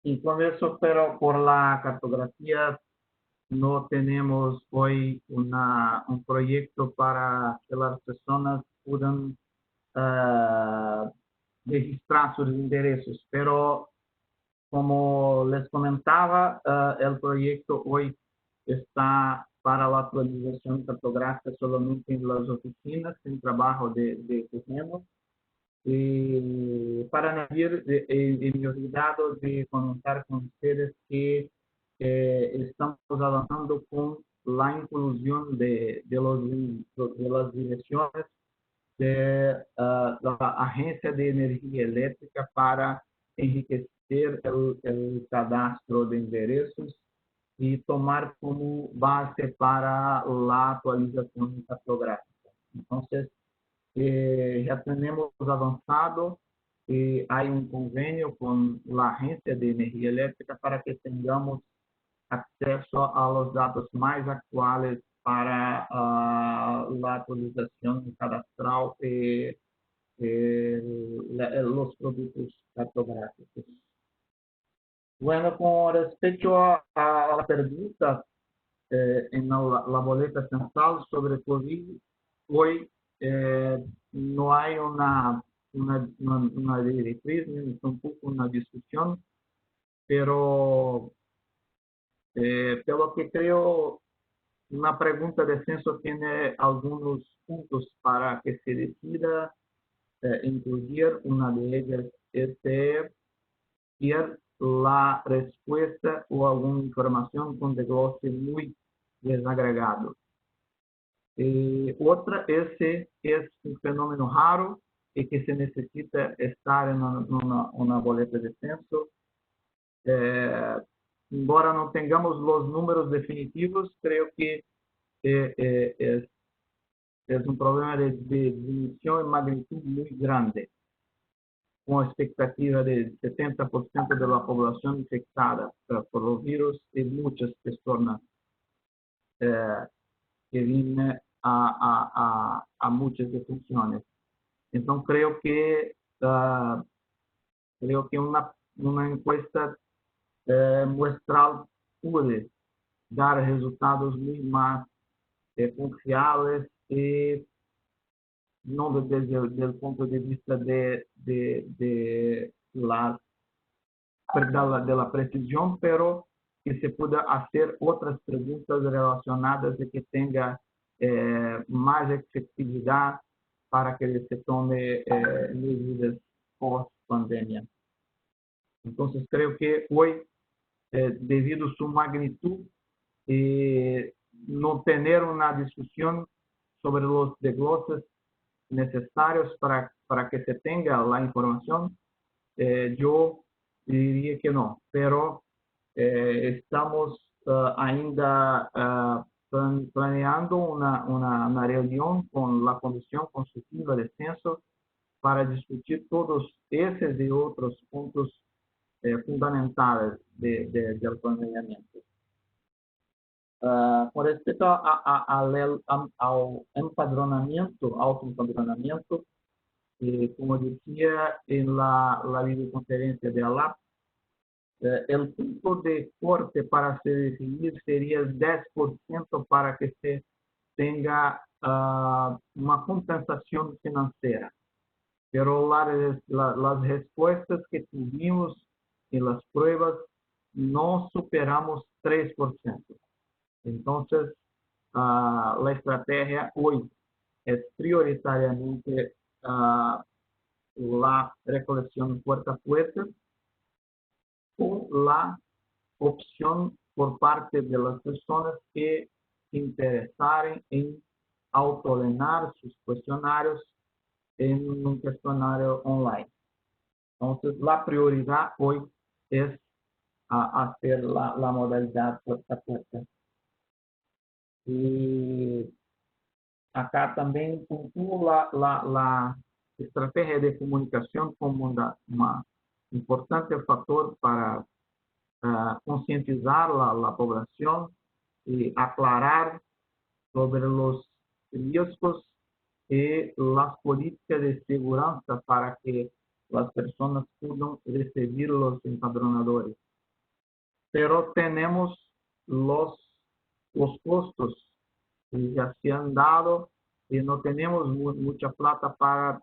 Y con eso, pero por la cartografía no tenemos hoy un proyecto para que las personas puedan registrar sus intereses, pero como les comentaba, el proyecto hoy está para la actualización cartográfica solamente en las oficinas, en trabajo de terreno. Y para añadir, me he olvidado de comentar con ustedes que estamos avanzando con la inclusión de las direcciones de la Agencia de Energía Eléctrica para enriquecer el cadastro de enderezos y tomar como base para la actualización cartográfica. Entonces, ya tenemos avanzado y hay un convenio con la Agencia de Energía Eléctrica para que tengamos acceso a los datos más actuales para la actualización cadastral de los productos cartográficos. Bueno, con respecto a la pregunta en la boleta central sobre COVID, hoy no hay una directriz ni tampoco una discusión, pero lo que creo, una pregunta de censo tiene algunos puntos para que se decida incluir. Una de ellas es la respuesta o alguna información con desglose muy desagregado. Otra es un fenómeno raro y que se necesita estar en una boleta de censo. Embora no tengamos los números definitivos, creo que es un problema de dimensión y magnitud muy grande, con expectativa de 70% de la población infectada por los virus y muchas personas que vienen a muchas defunciones. Entonces creo que una encuesta muestral puede dar resultados muy más confiables y no desde el punto de vista de la precisión, pero que se pueda hacer otras preguntas relacionadas y que tenga más efectividad para que se tome medidas post pandemia. Entonces creo que hoy, debido a su magnitud, no tener una discusión sobre los desgloses necesarios para que se tenga la información, yo diría que no, pero estamos ainda planeando una reunión con la Comisión Consultiva de Censo para discutir todos esos y otros puntos fundamentales del planeamiento. Con respecto al autoempadronamiento, como decía en la videoconferencia de ALAP, el punto de corte para se definir sería el 10% para que se tenga una compensación financiera. Pero las respuestas que tuvimos en las pruebas no superamos 3%. Entonces, la estrategia hoy es prioritariamente la recolección puerta a puerta, con la opción por parte de las personas que se interesaren en autolenar sus cuestionarios en un cuestionario online. Entonces, la prioridad hoy es hacer la modalidad puerta a puerta. Y acá también puntúo la estrategia de comunicación como un importante factor para concientizar la población y aclarar sobre los riesgos y las políticas de seguridad para que las personas puedan recibir los empadronadores. Pero tenemos los costos que ya se han dado y no tenemos mucha plata para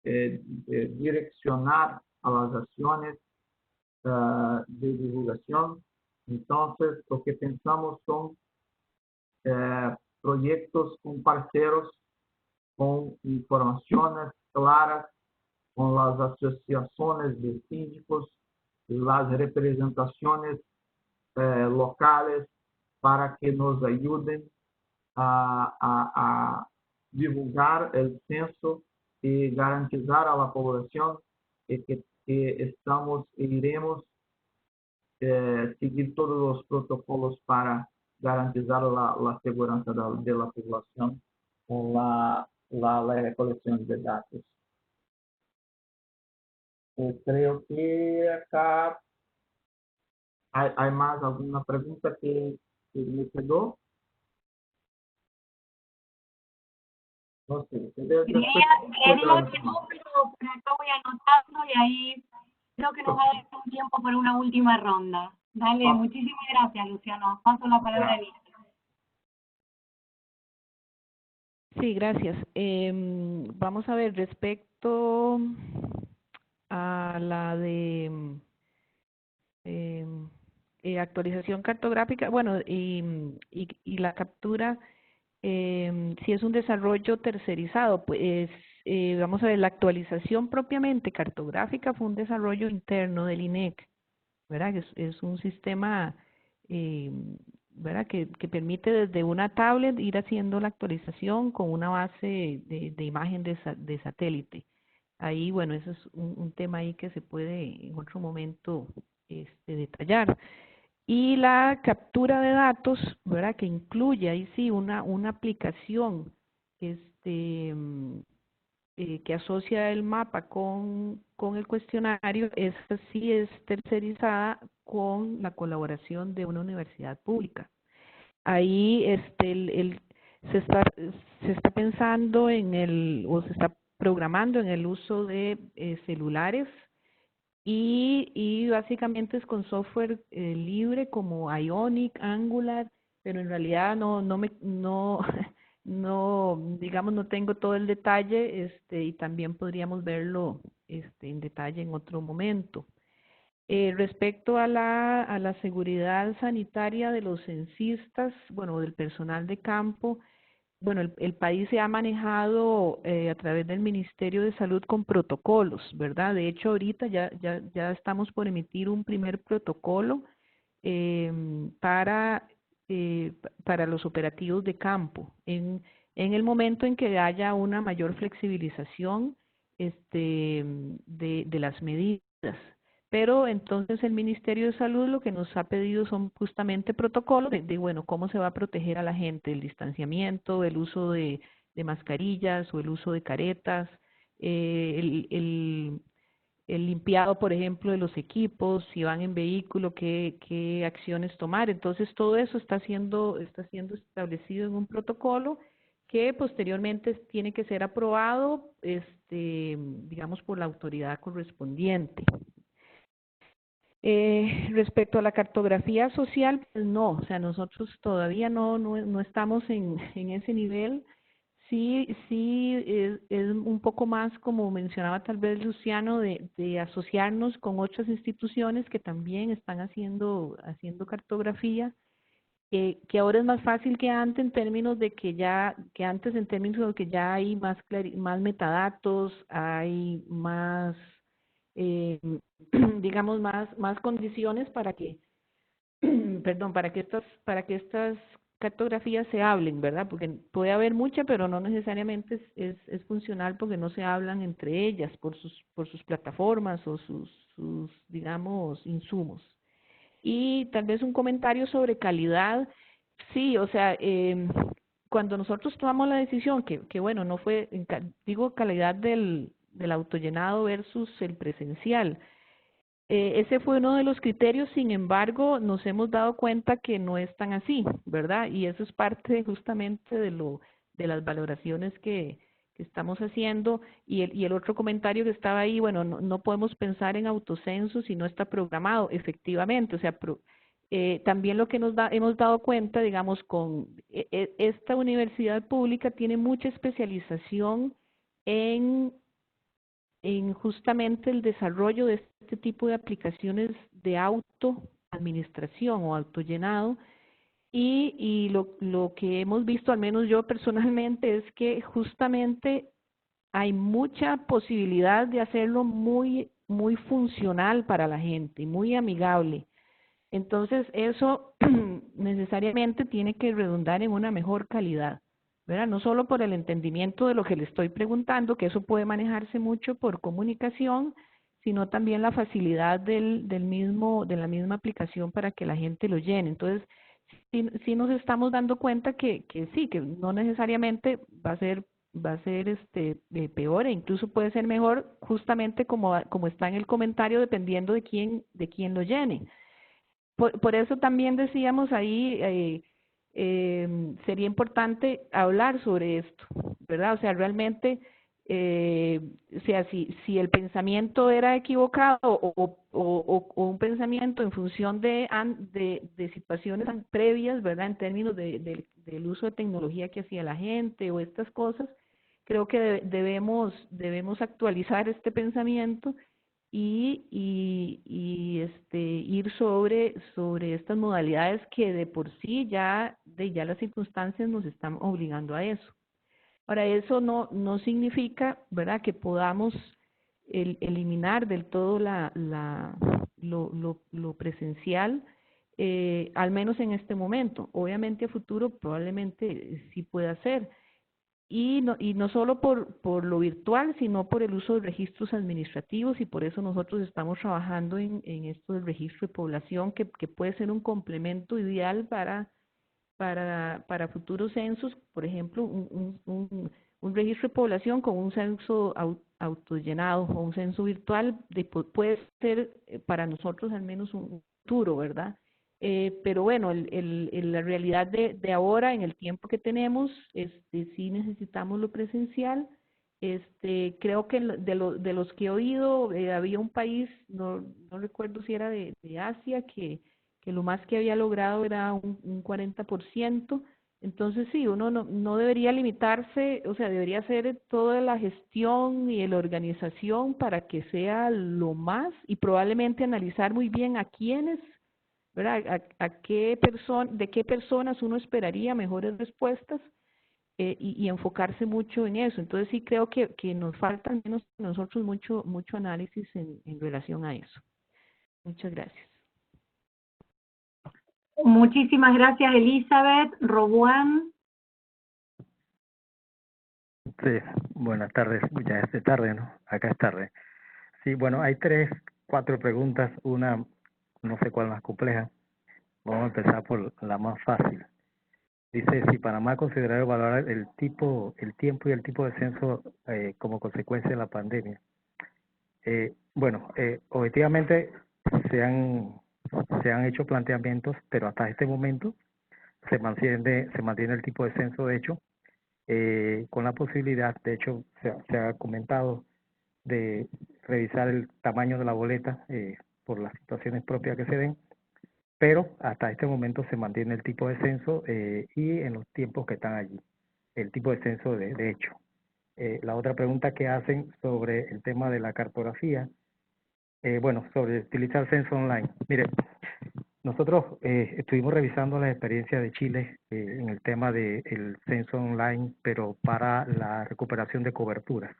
direccionar a las acciones de divulgación. Entonces, lo que pensamos son proyectos con parceros, con informaciones claras, con las asociaciones de síndicos, las representaciones locales, para que nos ayuden a divulgar el censo y garantizar a la población que estamos e iremos seguir todos los protocolos para garantizar la seguridad de la población con la recolección de datos. Creo que acá hay más alguna pregunta que me quedó. No sé. Creía que no, pero por acá voy anotando y ahí creo que nos va a dar un tiempo para una última ronda. Dale, muchísimas gracias, Luciano. Paso la palabra a Lisa. Sí, gracias. Vamos a ver, respecto a la de actualización cartográfica, bueno, y la captura, si es un desarrollo tercerizado, pues vamos a ver, la actualización propiamente cartográfica fue un desarrollo interno del INEC, ¿verdad? Es un sistema, ¿verdad? Que permite desde una tablet ir haciendo la actualización con una base de imagen de satélite. Ahí, bueno, eso es un tema ahí que se puede en otro momento detallar. Y la captura de datos, ¿verdad? Que incluye ahí sí una aplicación que asocia el mapa con el cuestionario, esa sí es tercerizada con la colaboración de una universidad pública. Ahí se está pensando o se está programando en el uso de celulares y básicamente es con software libre como Ionic, Angular, pero en realidad digamos, no tengo todo el detalle, y también podríamos verlo en detalle en otro momento. Respecto a la seguridad sanitaria de los censistas, bueno, del personal de campo, bueno, el país se ha manejado a través del Ministerio de Salud con protocolos, ¿verdad? De hecho, ahorita ya estamos por emitir un primer protocolo para los operativos de campo. En el momento en que haya una mayor flexibilización de las medidas. Pero entonces el Ministerio de Salud lo que nos ha pedido son justamente protocolos bueno, cómo se va a proteger a la gente, el distanciamiento, el uso de mascarillas o el uso de caretas, el limpiado, por ejemplo, de los equipos, si van en vehículo, qué acciones tomar. Entonces todo eso está siendo establecido en un protocolo que posteriormente tiene que ser aprobado, digamos, por la autoridad correspondiente. Respecto a la cartografía social, pues no, o sea, nosotros todavía no estamos en ese nivel. Sí es un poco más, como mencionaba tal vez Luciano, de asociarnos con otras instituciones que también están haciendo cartografía, que ahora es más fácil que antes en términos de que antes en términos de que ya hay más metadatos, hay más digamos más condiciones para que perdón, para que estas cartografías se hablen, ¿verdad? Porque puede haber mucha, pero no necesariamente es funcional porque no se hablan entre ellas por sus plataformas o sus digamos insumos. Y tal vez un comentario sobre calidad. Sí, o sea, cuando nosotros tomamos la decisión, que bueno, no fue, digo, calidad del autollenado versus el presencial. ese fue uno de los criterios, sin embargo, nos hemos dado cuenta que no es tan así, ¿verdad? Y eso es parte justamente de las valoraciones que estamos haciendo. Y el otro comentario que estaba ahí, bueno, no podemos pensar en autocenso si no está programado, efectivamente. O sea, también lo que hemos dado cuenta, digamos, con esta universidad pública tiene mucha especialización en justamente el desarrollo de este tipo de aplicaciones de autoadministración o autollenado. Y lo que hemos visto, al menos yo personalmente, es que justamente hay mucha posibilidad de hacerlo muy funcional para la gente, muy amigable. Entonces, eso necesariamente tiene que redundar en una mejor calidad, ¿verdad? No solo por el entendimiento de lo que le estoy preguntando, que eso puede manejarse mucho por comunicación, sino también la facilidad de la misma aplicación para que la gente lo llene. Entonces, sí nos estamos dando cuenta que sí, que no necesariamente va a ser peor, e incluso puede ser mejor, justamente como está en el comentario, dependiendo de quién lo llene. Por eso también decíamos ahí, sería importante hablar sobre esto, ¿verdad? O sea, realmente, o sea, si el pensamiento era equivocado o un pensamiento en función de situaciones previas, ¿verdad? En términos del uso de tecnología que hacía la gente o estas cosas, creo que debemos actualizar este pensamiento y ir sobre estas modalidades que de por sí ya las circunstancias nos están obligando a eso. Ahora, eso no significa, ¿verdad?, que podamos eliminar del todo lo presencial, al menos en este momento. Obviamente a futuro probablemente sí pueda ser. Y no solo por lo virtual, sino por el uso de registros administrativos, y por eso nosotros estamos trabajando en esto del registro de población, que puede ser un complemento ideal para futuros censos. Por ejemplo, un registro de población con un censo autollenado o un censo virtual puede ser para nosotros al menos un futuro, ¿verdad? Pero bueno, la realidad de ahora, en el tiempo que tenemos, sí necesitamos lo presencial. Creo que de los que he oído, había un país, no recuerdo si era de Asia, que lo más que había logrado era un 40%. Entonces sí, uno no debería limitarse, o sea, debería hacer toda la gestión y la organización para que sea lo más, y probablemente analizar muy bien a quiénes, ¿verdad? De qué personas uno esperaría mejores respuestas, y enfocarse mucho en eso. Entonces sí creo que nos falta, al menos a nosotros, mucho análisis en relación a eso. Muchas gracias. Muchísimas gracias, Elizabeth. Robuán. Sí, buenas tardes. Ya es tarde, ¿no? Acá es tarde. Sí, bueno, hay 4 preguntas. Una, no sé cuál más compleja. Vamos a empezar por la más fácil. Dice, si Panamá considera evaluar el tiempo y el tipo de censo como consecuencia de la pandemia. Objetivamente se han hecho planteamientos, pero hasta este momento se mantiene el tipo de censo, de hecho, con la posibilidad, de hecho, se ha comentado de revisar el tamaño de la boleta por las situaciones propias que se den, pero hasta este momento se mantiene el tipo de censo y en los tiempos que están allí, el tipo de censo de hecho. La otra pregunta que hacen sobre el tema de la cartografía, sobre utilizar censo online. Mire, nosotros estuvimos revisando la experiencia de Chile en el tema del censo online, pero para la recuperación de coberturas.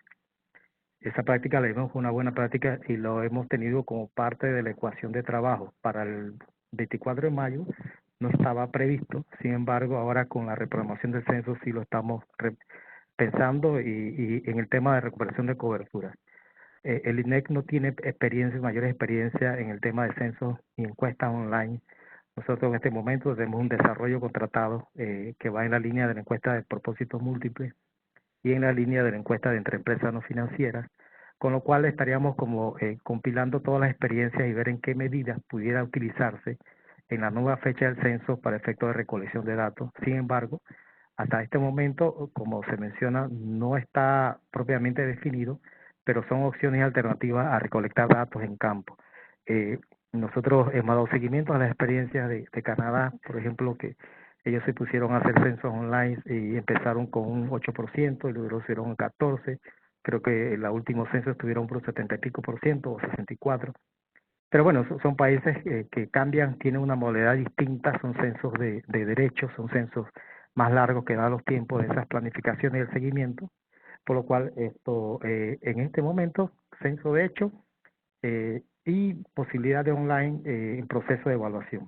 Esa práctica la vimos una buena práctica y lo hemos tenido como parte de la ecuación de trabajo. Para el 24 de mayo no estaba previsto, sin embargo, ahora con la reprogramación del censo sí lo estamos pensando y en el tema de recuperación de coberturas. El INEC no tiene mayor experiencia en el tema de censos y encuestas online. Nosotros en este momento tenemos un desarrollo contratado que va en la línea de la encuesta de propósitos múltiples y en la línea de la encuesta de entre empresas no financieras, con lo cual estaríamos como compilando todas las experiencias y ver en qué medidas pudiera utilizarse en la nueva fecha del censo para efectos de recolección de datos. Sin embargo, hasta este momento, como se menciona, no está propiamente definido, pero son opciones alternativas a recolectar datos en campo. Nosotros hemos dado seguimiento a las experiencias de Canadá, por ejemplo, que ellos se pusieron a hacer censos online y empezaron con un 8% y luego hicieron un 14%. Creo que en el último censo estuvieron por 70 y pico por ciento o 64%. Pero bueno, son países que cambian, tienen una modalidad distinta, son censos de derechos, son censos más largos que dan los tiempos de esas planificaciones y el seguimiento, por lo cual esto en este momento, censo de hecho y posibilidad de online en proceso de evaluación.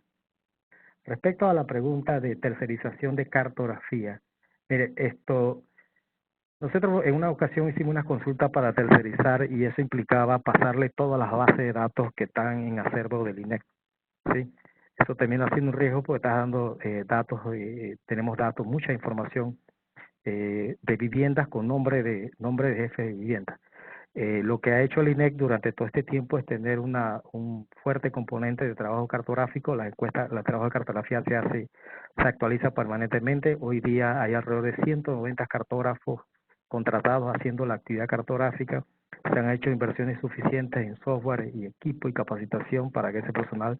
Respecto a la pregunta de tercerización de cartografía, mire, nosotros en una ocasión hicimos una consulta para tercerizar y eso implicaba pasarle todas las bases de datos que están en acervo del INEC, ¿sí? Eso termina siendo un riesgo porque está dando datos, tenemos datos, mucha información de viviendas con nombre de jefe de vivienda. Lo que ha hecho el INEC durante todo este tiempo es tener un fuerte componente de trabajo cartográfico. La trabajo de cartografía se actualiza permanentemente. Hoy día hay alrededor de 190 cartógrafos contratados haciendo la actividad cartográfica. Se han hecho inversiones suficientes en software y equipo y capacitación para que ese personal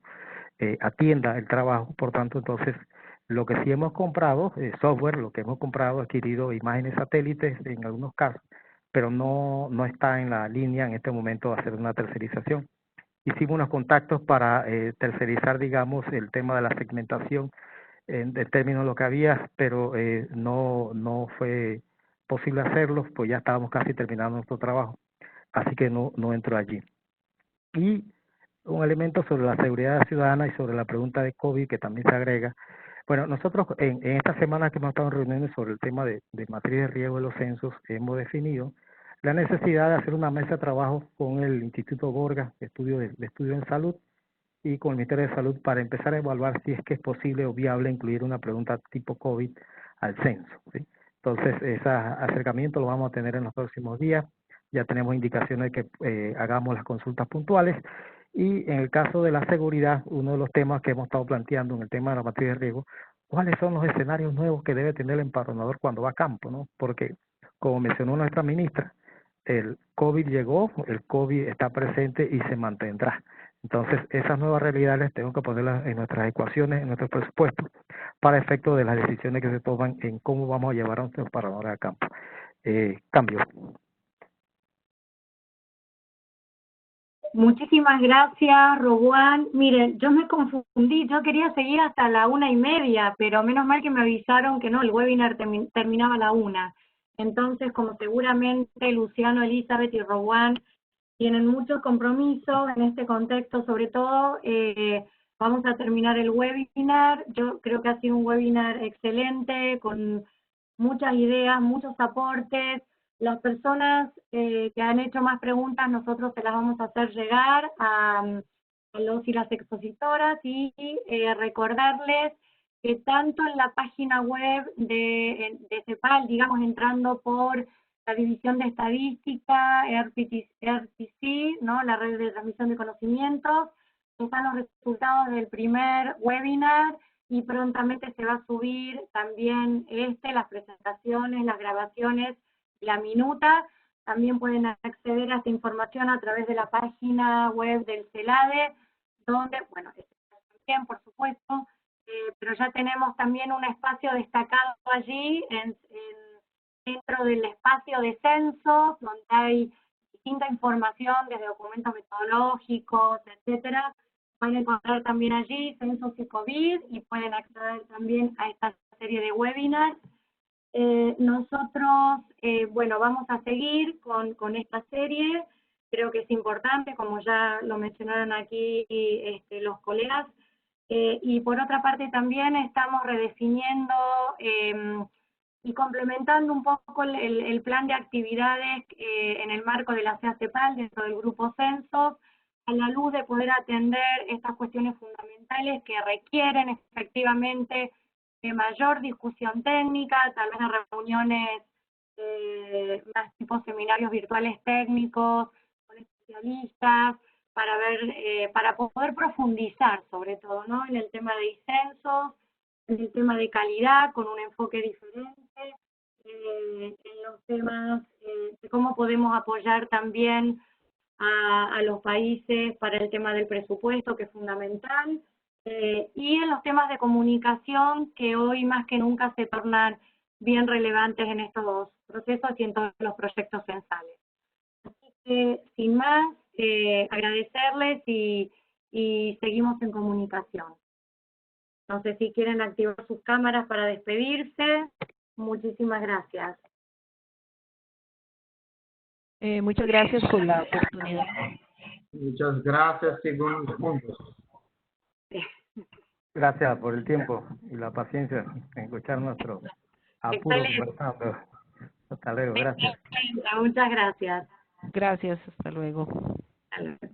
atienda el trabajo. Por tanto, entonces, lo que sí hemos comprado, software, lo que hemos comprado, adquirido imágenes satélites en algunos casos, pero no está en la línea en este momento de hacer una tercerización. Hicimos unos contactos para tercerizar, digamos, el tema de la segmentación en términos de lo que había, pero no fue posible hacerlo, pues ya estábamos casi terminando nuestro trabajo, así que no entro allí. Y un elemento sobre la seguridad ciudadana y sobre la pregunta de COVID que también se agrega. Bueno, nosotros en esta semana que hemos estado en reuniones sobre el tema de matriz de riesgo de los censos, hemos definido la necesidad de hacer una mesa de trabajo con el Instituto Gorgas de Estudio en Salud y con el Ministerio de Salud para empezar a evaluar si es que es posible o viable incluir una pregunta tipo COVID al censo, ¿sí? Entonces, ese acercamiento lo vamos a tener en los próximos días. Ya tenemos indicaciones de que hagamos las consultas puntuales. Y en el caso de la seguridad, uno de los temas que hemos estado planteando en el tema de la matriz de riesgo, ¿cuáles son los escenarios nuevos que debe tener el empadronador cuando va a campo, ¿no? Porque, como mencionó nuestra ministra, el COVID llegó, el COVID está presente y se mantendrá. Entonces, esas nuevas realidades tenemos que ponerlas en nuestras ecuaciones, en nuestros presupuestos, para efecto de las decisiones que se toman en cómo vamos a llevar a nuestros empadronadores a campo. Cambio. Muchísimas gracias, Robuán. Miren, yo me confundí, yo quería seguir hasta la 1:30, pero menos mal que me avisaron que no, el webinar terminaba a la 1. Entonces, como seguramente Luciano, Elizabeth y Robuán tienen muchos compromisos en este contexto, sobre todo, vamos a terminar el webinar. Yo creo que ha sido un webinar excelente, con muchas ideas, muchos aportes. Las personas que han hecho más preguntas, nosotros se las vamos a hacer llegar a los y las expositoras y recordarles que tanto en la página web de CEPAL, digamos, entrando por la División de Estadística, RTC, ¿no? La Red de Transmisión de Conocimientos, están los resultados del primer webinar y prontamente se va a subir también las presentaciones, las grabaciones, la minuta. También pueden acceder a esta información a través de la página web del CELADE, donde, bueno, también, por supuesto, pero ya tenemos también un espacio destacado allí dentro del espacio de censos, donde hay distinta información desde documentos metodológicos, etcétera. Van a encontrar también allí censos y COVID y pueden acceder también a esta serie de webinars. Nosotros, bueno, vamos a seguir con esta serie. Creo que es importante, como ya lo mencionaron aquí los colegas. Y por otra parte también estamos redefiniendo y complementando un poco el plan de actividades en el marco de la CEPAL dentro del grupo Censos, a la luz de poder atender estas cuestiones fundamentales que requieren efectivamente de mayor discusión técnica, tal vez de reuniones más tipo seminarios virtuales técnicos, especialistas, para ver, para poder profundizar sobre todo, ¿no? En el tema de censos, en el tema de calidad, con un enfoque diferente, en los temas de cómo podemos apoyar también a los países para el tema del presupuesto, que es fundamental, y en los temas de comunicación, que hoy más que nunca se tornan bien relevantes en estos procesos y en todos los proyectos censales. Así que, sin más, agradecerles y seguimos en comunicación. No sé si quieren activar sus cámaras para despedirse. Muchísimas gracias. Muchas gracias por la oportunidad. Muchas gracias, segundos juntos. Gracias por el tiempo y la paciencia en escuchar nuestro apuro conversando. Hasta luego, gracias. Muchas gracias. Gracias, hasta luego. Hasta luego.